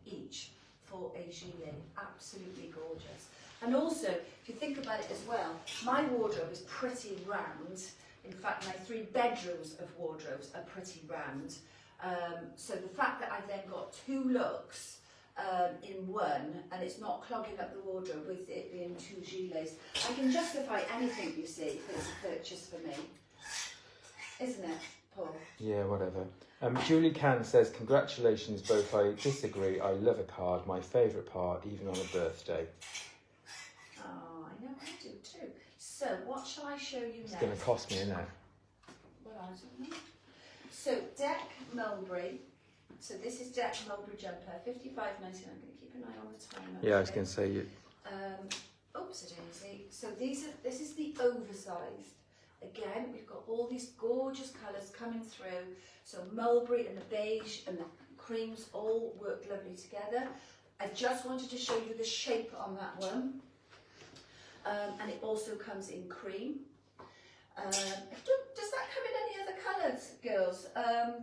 each for a gilet. Absolutely gorgeous. And also, if you think about it as well, my wardrobe is pretty round. In fact, my 3 bedrooms of wardrobes are pretty round. So the fact that I've then got 2 looks in one, and it's not clogging up the wardrobe with it being 2 gilets, I can justify anything, you see, if it's a purchase for me. Isn't it, Paul? Yeah, whatever. Julie Can says, "Congratulations both. I disagree. I love a card. My favourite part, even on a birthday." Oh, I know I do too. So, what shall I show you It's next? going to cost me, isn't it? Well, I don't know. So, Deck Mulberry. So this is Deck Mulberry jumper, $55.99. I'm going to keep an eye on the time. Yeah, I was going to say you. Oops, daisy. So this is the oversized. Again, we've got all these gorgeous colours coming through. So mulberry and the beige and the creams all work lovely together. I just wanted to show you the shape on that one. And it also comes in cream. Does that come in any other colours, girls?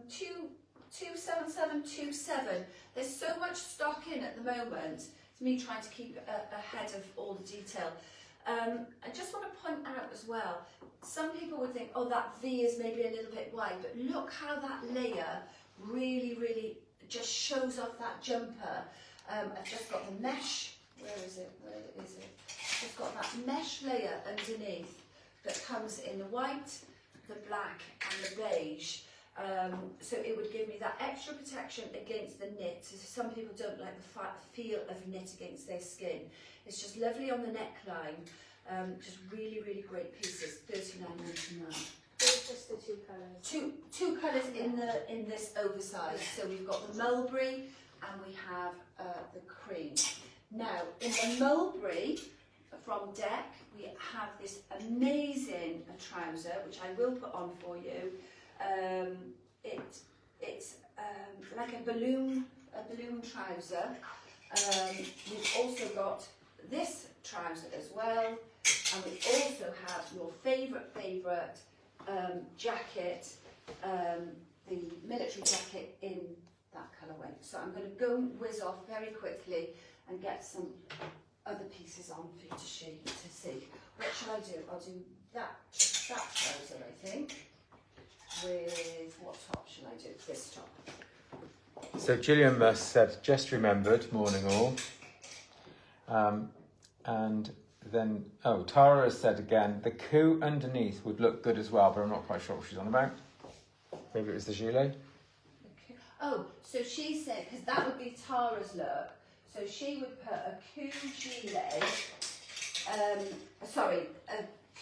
27727. There's so much stock in at the moment. It's me trying to keep ahead of all the detail. I just want to point out as well, some people would think, oh, that V is maybe a little bit wide, but look how that layer really just shows off that jumper. I've just got the mesh. Where is it? It's got that mesh layer underneath that comes in the white, the black and the beige. So it would give me that extra protection against the knit. So some people don't like the feel of knit against their skin. It's just lovely on the neckline. Just really great pieces. $39.99. There's just the 2 colours. Two colours in this oversize. So we've got the mulberry and we have the cream. Now in the mulberry from Deck, we have this amazing trouser which I will put on for you. It's like a balloon trouser. We've also got this trouser as well, and we also have your favourite jacket, the military jacket in that colourway. So I'm going to go and whiz off very quickly and get some other pieces on for you to see. What shall I do? I'll do that trouser, I think. With what top shall I do? This top. So Gillian Musk said, "Just remembered, morning all." And then, Tara has said again, the coup underneath would look good as well, but I'm not quite sure what she's on about. Maybe it was the gilet. Okay. Oh, so she said, because that would be Tara's look, so she would put a coup gilet, a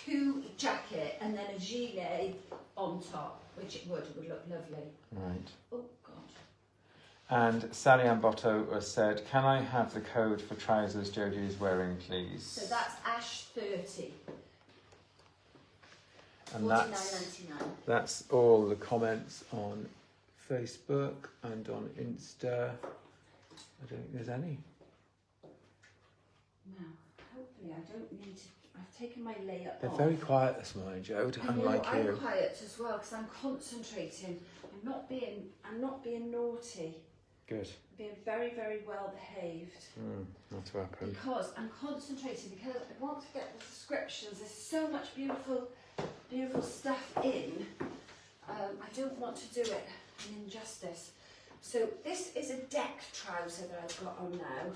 coup jacket and then a gilet on top, which it would look lovely. Right. Oh, God. And Sally Ann Botto has said, "Can I have the code for trousers Jodie is wearing, please?" So that's Ash 30. And $49.99. that's all the comments on Facebook and on Insta. I don't think there's any. Now, hopefully I don't need to, I've taken my layup They're off. very quiet this morning, Jode, I know, unlike I'm you. quiet as well because I'm concentrating. I'm not being naughty. Good. I'm being very well behaved. That's what happened. Because I'm concentrating because I want to get the descriptions. There's so much beautiful stuff in. I don't want to do it an injustice. So this is a Deck trouser that I've got on now.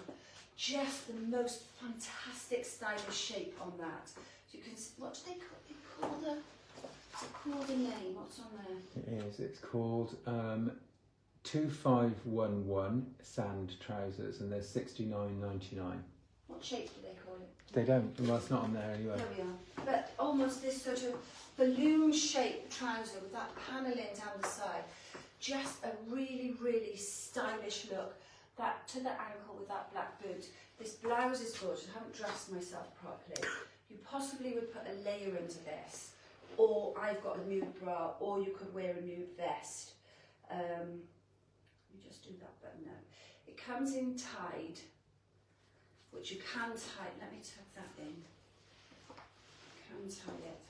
Just the most fantastic stylish shape on that. So you can see, what do they call the? Is it called a name? What's on there? It is. It's called 2511 sand trousers, and they're $69.99. What shape do they call it? They don't. Well, it's not on there anyway. There we are. But almost this sort of balloon shaped trouser with that panelling down the side. Just a really stylish look. that to the ankle with that black boot. This blouse is gorgeous. I haven't dressed myself properly. You possibly would put a layer into this, or I've got a nude bra, or you could wear a nude vest. Let me just do that button now. It comes in tied, which you can tie. Let me tuck that in. Can tie it.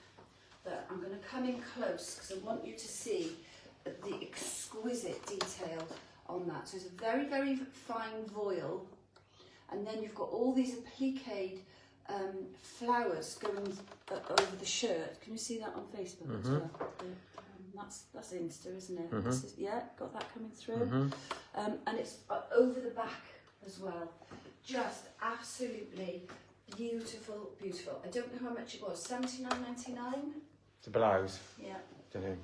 But I'm going to come in close because I want you to see the exquisite detail on that. So it's a very, very fine voile, and then you've got all these appliqued flowers going over the shirt. Can you see that on Facebook as well? That's Insta, isn't it? This is, yeah, got that coming through. And it's over the back as well. Just absolutely beautiful, beautiful. I don't know how much it was. $79.99. The blouse. Yeah. Don't know.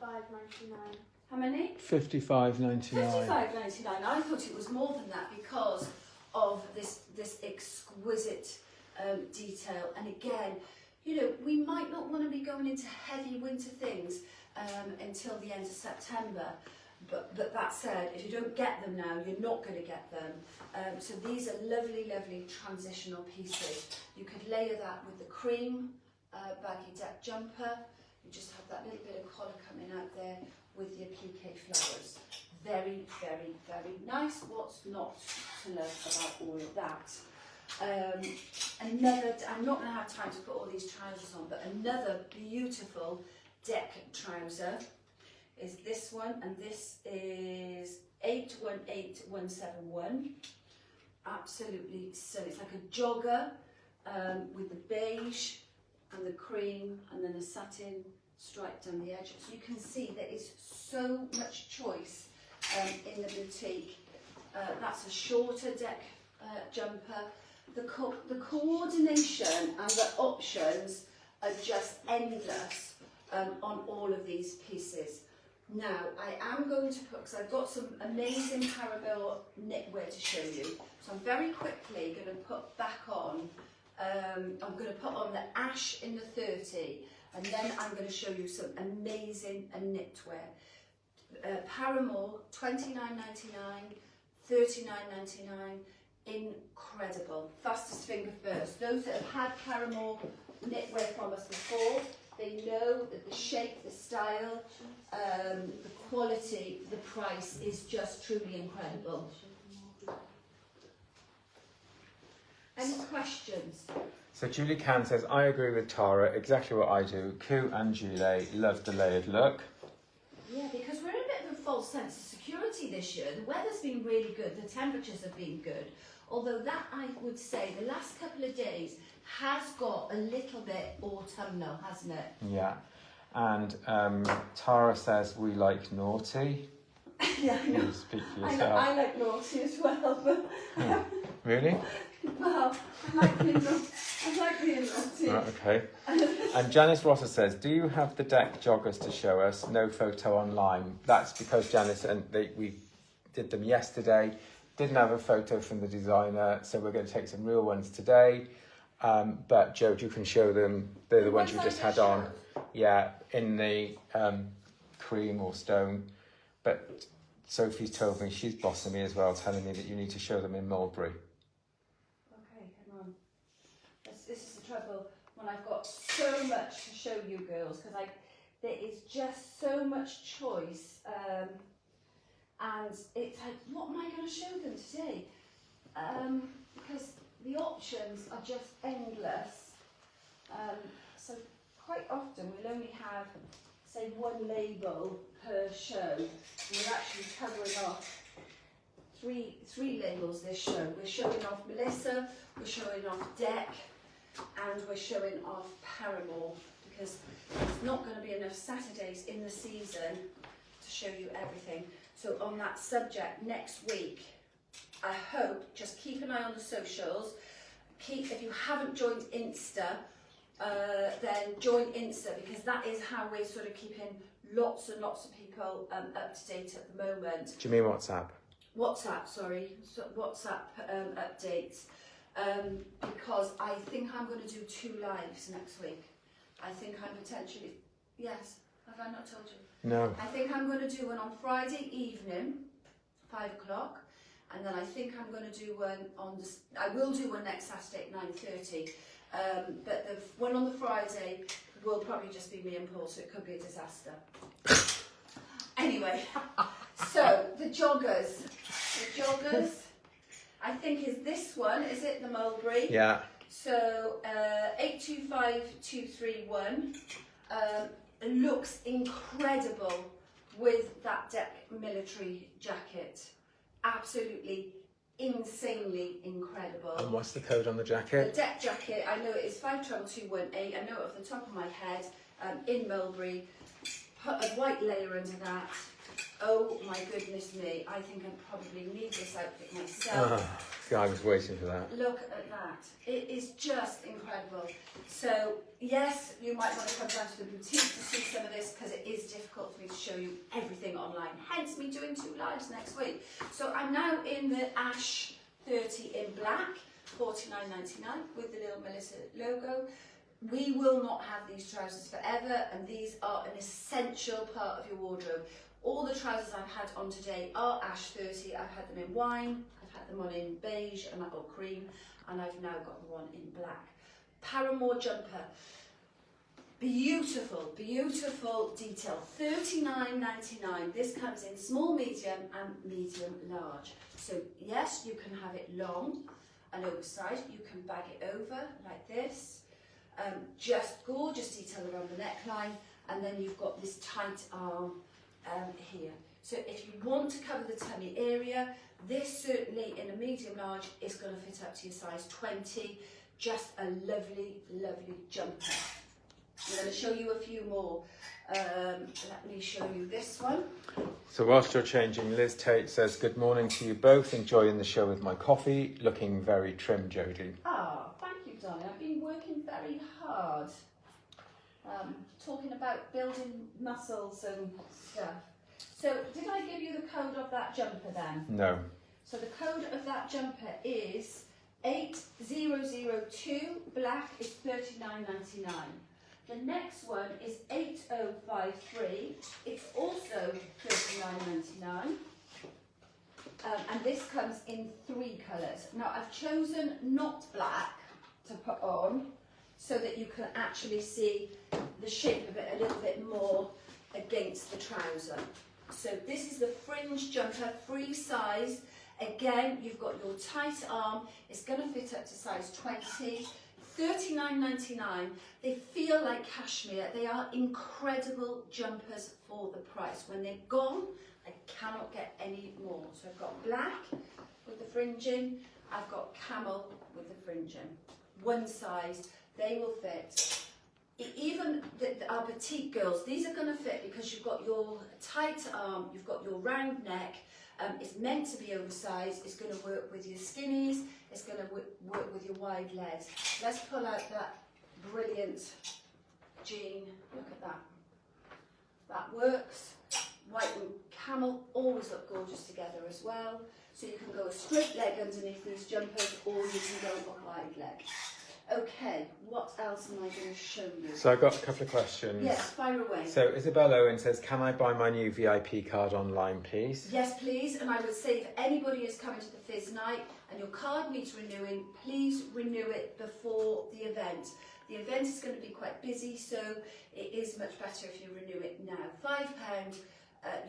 $55.99. How many? $55.99. $55.99. I thought it was more than that because of this exquisite detail. And again, you know, we might not want to be going into heavy winter things until the end of September. But that said, if you don't get them now, you're not going to get them. So these are lovely, lovely transitional pieces. You could layer that with the cream baggy deck jumper. You just have that little bit of collar coming out there with the applique flowers. Very, very, very nice. What's not to love about all of that? Another, I'm not going to have time to put all these trousers on, but another beautiful deck trouser is this one, and this is 818171. Absolutely stunning. It's like a jogger with the beige and the cream and then a satin stripe down the edge. So you can see there is so much choice in the boutique. That's a shorter deck jumper. The coordination and the options are just endless on all of these pieces. Now, I am going to put, because I've got some amazing Paramour knitwear to show you, so I'm very quickly going to put back on, I'm going to put on the ash in the 30, and then I'm going to show you some amazing knitwear. Paramour, $29.99, $39.99, incredible. Fastest finger first. Those that have had Paramour knitwear from us before, they know that the shape, the style, the quality, the price is just truly incredible. Any questions? So Julie Can says, I agree with Tara, exactly what I do. Koo and Julie love the layered look. Yeah, because we're in a bit of a false sense of security this year. The weather's been really good, the temperatures have been good. Although that, I would say, the last couple of days has got a little bit autumnal, hasn't it? Yeah. And Tara says, we like naughty. Yeah, I know. You speak for yourself. I like naughty as well, but... Really? Well, I like being naughty. Right, okay. And Janice Rosser says, do you have the deck joggers to show us? No photo online. That's because Janice and we did them yesterday. Didn't have a photo from the designer, so we're going to take some real ones today. But Jode, you can show them. They're the ones you just had on. Yeah, in the cream or stone. But Sophie's told me, she's bossing me as well, telling me that you need to show them in Mulberry. Okay, hang on. This is the trouble when I've got so much to show you girls, because there is just so much choice. And it's like, what am I going to show them today? Because the options are just endless. So quite often we'll only have, say, one label per show. We're actually covering off three labels this show. We're showing off Melissa, we're showing off D.E.C.K, and we're showing off Paramour, because there's not going to be enough Saturdays in the season to show you everything. So on that subject, next week, I hope, just keep an eye on the socials. If you haven't joined Insta, then join Insta, because that is how we're sort of keeping lots and lots of people up to date at the moment. Do you mean WhatsApp? WhatsApp, sorry. So WhatsApp updates. Because I think I'm going to do 2 lives next week. I think I'm potentially... Yes, have I not told you? No. I think I'm going to do one on Friday evening 5 o'clock. And then I think I'm going to do one I will do one next Saturday at 9:30. But the one on the Friday will probably just be me and Paul, so it could be a disaster. Anyway, so the joggers, I think is this one, is it the Mulberry? Yeah. So 825231 looks incredible with that D.E.C.K military jacket. Absolutely insanely incredible. And what's the code on the The jacket? D.E.C jacket, I know it is 52218. I know it off the top of my head. In Mulberry, put a white layer under that. Oh my goodness me! I think I probably need this outfit myself. I was waiting for that. Look at that. It is just incredible. So, yes, you might want to come down to the boutique to see some of this because it is difficult for me to show you everything online. Hence me doing 2 lives next week. So I'm now in the Ash 30 in black, $49.99 with the little Melissa logo. We will not have these trousers forever, and these are an essential part of your wardrobe. All the trousers I've had on today are Ash 30. I've had them in wine, I've had them on in beige and or cream, and I've now got the one in black. Paramour jumper. Beautiful, beautiful detail. $39.99. This comes in small, medium and medium large. So yes, you can have it long and oversized. You can bag it over like this. Just gorgeous detail around the neckline, and then you've got this tight arm here. So if you want to cover the tummy area, this certainly in a medium large is going to fit up to your size 20. Just a lovely, lovely jumper. I'm going to show you a few more. Let me show you this one. So whilst you're changing, Liz Tate says, good morning to you both. Enjoying the show with my coffee. Looking very trim, Jodie. Ah, thank you, darling. I've been working very hard. Talking about building muscles and stuff. So did I give you the code of that jumper then? No. So the code of that jumper is 8002, black is $39.99. The next one is 8053, it's also $39.99. And this comes in 3 colours. Now I've chosen not black to put on so that you can actually see the shape of it a little bit more against the trouser. So this is the fringe jumper, free size. Again, you've got your tight arm. It's going to fit up to size 20. $39.99. They feel like cashmere. They are incredible jumpers for the price. When they're gone, I cannot get any more. So I've got black with the fringing. I've got camel with the fringing. One size. They will fit. Even our petite girls, these are going to fit because you've got your tight arm, you've got your round neck. It's meant to be oversized. It's going to work with your skinnies. It's going to work with your wide legs. Let's pull out that brilliant jean. Look at that. That works. White and camel always look gorgeous together as well. So you can go a straight leg underneath these jumpers, or you can go a wide leg. Okay, what else am I going to show you? So I've got a couple of questions. Yes, fire away. So Isabel Owen says, can I buy my new VIP card online, please? Yes, please. And I would say if anybody is coming to the Fizz Night and your card needs renewing, please renew it before the event. The event is going to be quite busy, so it is much better if you renew it now. £5,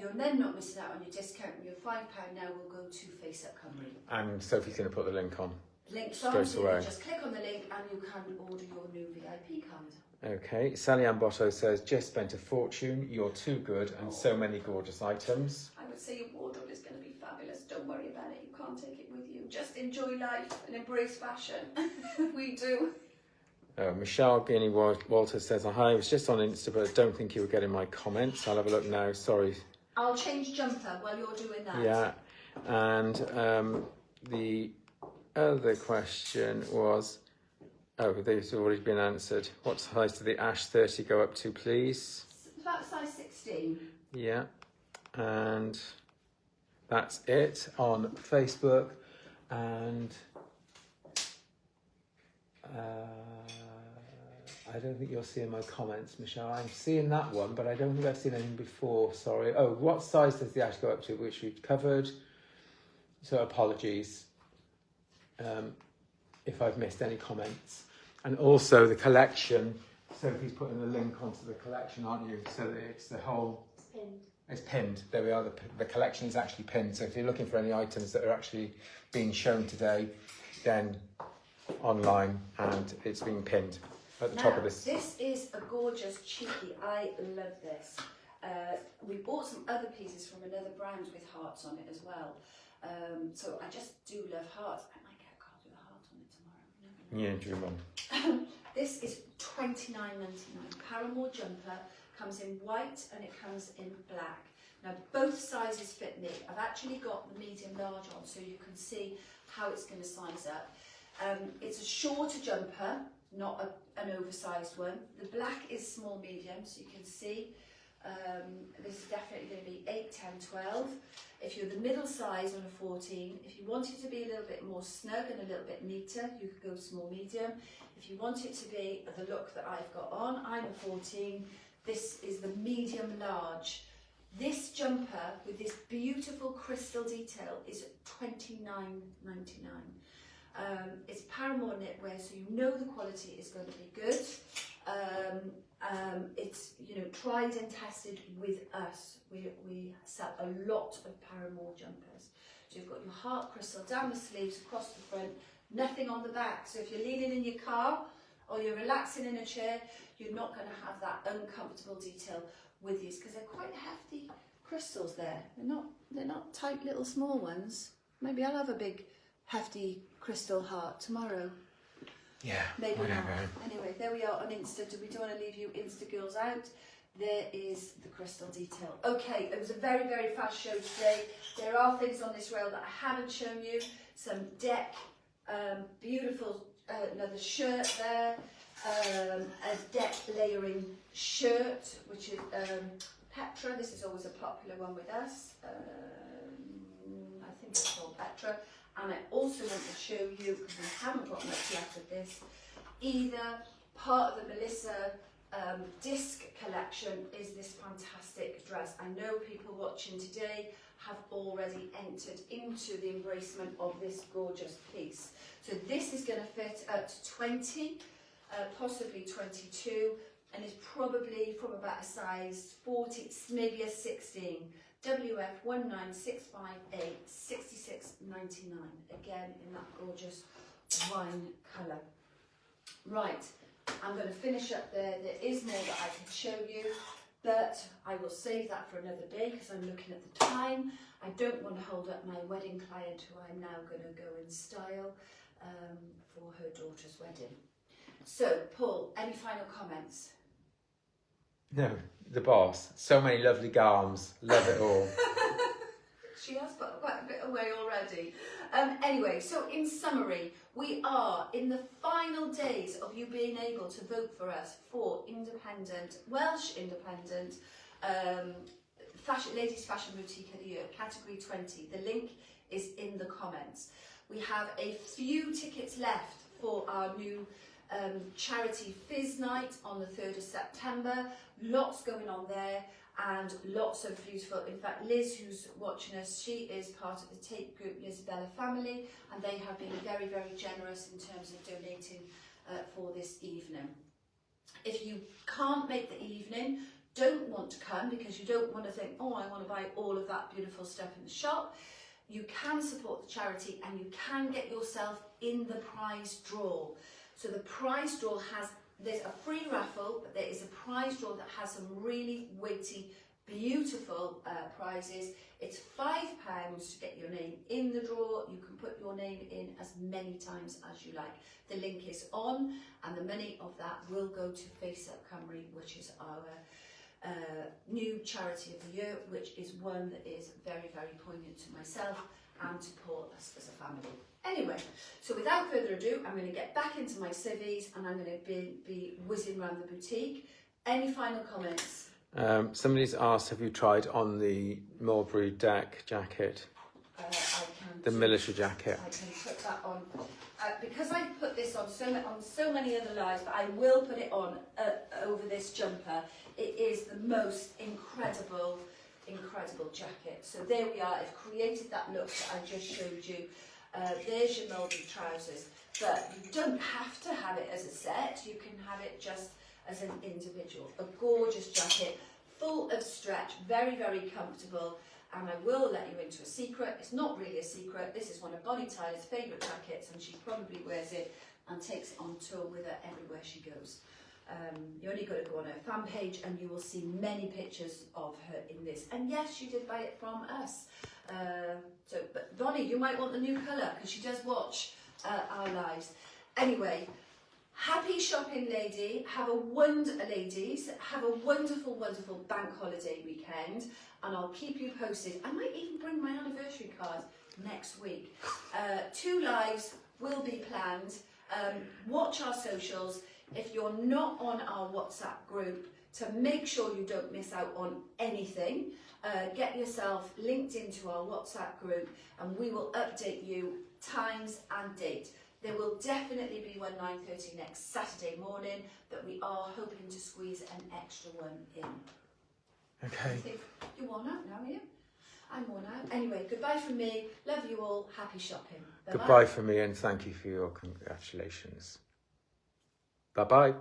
you're then not missing out on your discount, and your £5 now will go to Face Up Cymru. And Sophie's going to put the link on. Links on, so you can just click on the link and you can order your new VIP card. Okay, Sally Ann Botto says, just spent a fortune, you're too good, and so many gorgeous items. I would say your wardrobe is going to be fabulous. Don't worry about it, you can't take it with you. Just enjoy life and embrace fashion. We do. Michelle Guinea Walter says, hi, I was just on Insta, but I don't think you were getting my comments. I'll have a look now, sorry. I'll change jumper while you're doing that. Yeah, and the other question was, oh, these have already been answered. What size did the Ash 30 go up to, please? About size 16. Yeah, and that's it on Facebook. And I don't think you're seeing my comments, Michelle. I'm seeing that one, but I don't think I've seen anything before, sorry. Oh, what size does the Ash go up to, which we've covered? So apologies if I've missed any comments. And also the collection, Sophie's putting a link onto the collection, aren't you? So that it's the whole... It's pinned. It's pinned. There we are. The collection is actually pinned. So if you're looking for any items that are actually being shown today, then online, and it's being pinned at the top of this. This is a gorgeous cheeky. I love this. We bought some other pieces from another brand with hearts on it as well. So I just do love hearts. I might get a card with a heart on it tomorrow. Yeah, dream on. This is $29.99. Paramour jumper, comes in white and it comes in black. Now both sizes fit me. I've actually got the medium large on so you can see how it's going to size up. It's a shorter jumper, not an oversized one. The black is small medium, so you can see this is definitely going to be 8, 10, 12. If you're the middle size on a 14, if you want it to be a little bit more snug and a little bit neater, you could go small medium. If you want it to be the look that I've got on, I'm a 14. This is the medium large. This jumper with this beautiful crystal detail is $29.99. It's Paramour knitwear, so you know the quality is going to be good. It's, you know, tried and tested with us. We sell a lot of Paramour jumpers. So you've got your heart crystal down the sleeves, across the front, nothing on the back. So if you're leaning in your car or you're relaxing in a chair, you're not going to have that uncomfortable detail with these because they're quite hefty crystals there. They're not tight little small ones. Maybe I'll have a big hefty crystal heart tomorrow. Yeah, maybe whatever. not. Anyway, there we are on Insta. We don't want to leave you Insta girls out. There is the crystal detail. Okay, it was a very, very fast show today. There are things on this rail that I haven't shown you. Some deck, beautiful, another shirt there, a deck layering shirt, which is Petra. This is always a popular one with us. I think it's called Petra. And I also want to show you, because we haven't got much left of this, either part of the Malissa D.E.C.K collection is this fantastic dress. I know people watching today have already entered into the embracement of this gorgeous piece. So this is going to fit at 20, possibly 22, and is probably from about a size 40, maybe a 16. WF 19658 66.99, again in that gorgeous wine colour. Right, I'm going to finish up there. There is more that I can show you, but I will save that for another day because I'm looking at the time. I don't want to hold up my wedding client who I'm now going to go and style for her daughter's wedding. So, Paul, any final comments? No, the boss. So many lovely garms. Love it all. She has put quite a bit away already. Anyway, so in summary, we are in the final days of you being able to vote for us for independent, Welsh independent, ladies fashion boutique of the year, category 20. The link is in the comments. We have a few tickets left for our new charity Fizz Night on the 3rd of September. Lots going on there and lots of beautiful, in fact Liz, who's watching us, she is part of the tape group Lisabella family, and they have been very, very generous in terms of donating for this evening. If you can't make the evening, don't want to come because you don't want to think, oh, I want to buy all of that beautiful stuff in the shop, you can support the charity and you can get yourself in the prize draw. So the prize draw there's a free raffle, but there is a prize draw that has some really weighty, beautiful prizes. It's £5 to get your name in the draw. You can put your name in as many times as you like. The link is on, and the money of that will go to Face Up Cymru, which is our new charity of the year, which is one that is very, very poignant to myself and to Paul as a family. Anyway, so without further ado, I'm going to get back into my civvies and I'm going to be whizzing around the boutique. Any final comments? Somebody's asked, have you tried on the Mulberry deck jacket? The military jacket. I can put that on. Because I put this on so many other lives, but I will put it on over this jumper. It is the most incredible incredible jacket. So there we are, I've created that look that I just showed you. There's your mouldy trousers, but you don't have to have it as a set, you can have it just as an individual. A gorgeous jacket, full of stretch, very, very comfortable. And I will let you into a secret. It's not really a secret. This is one of Bonnie Tyler's favourite jackets, and she probably wears it and takes it on tour with her everywhere she goes. You only got to go on her fan page and you will see many pictures of her in this. And yes, she did buy it from us. But Bonnie, you might want the new colour because she does watch our lives. Anyway, happy shopping, ladies. Have a wonderful, wonderful bank holiday weekend. And I'll keep you posted. I might even bring my anniversary card next week. 2 lives will be planned. Watch our socials. If you're not on our WhatsApp group, to make sure you don't miss out on anything, get yourself linked into our WhatsApp group and we will update you times and date. There will definitely be one 9:30 next Saturday morning, but we are hoping to squeeze an extra one in. Okay. You're worn out now, are you? I'm worn out. Anyway, goodbye from me. Love you all. Happy shopping. Bye-bye. Goodbye for me and thank you for your congratulations. Bye-bye.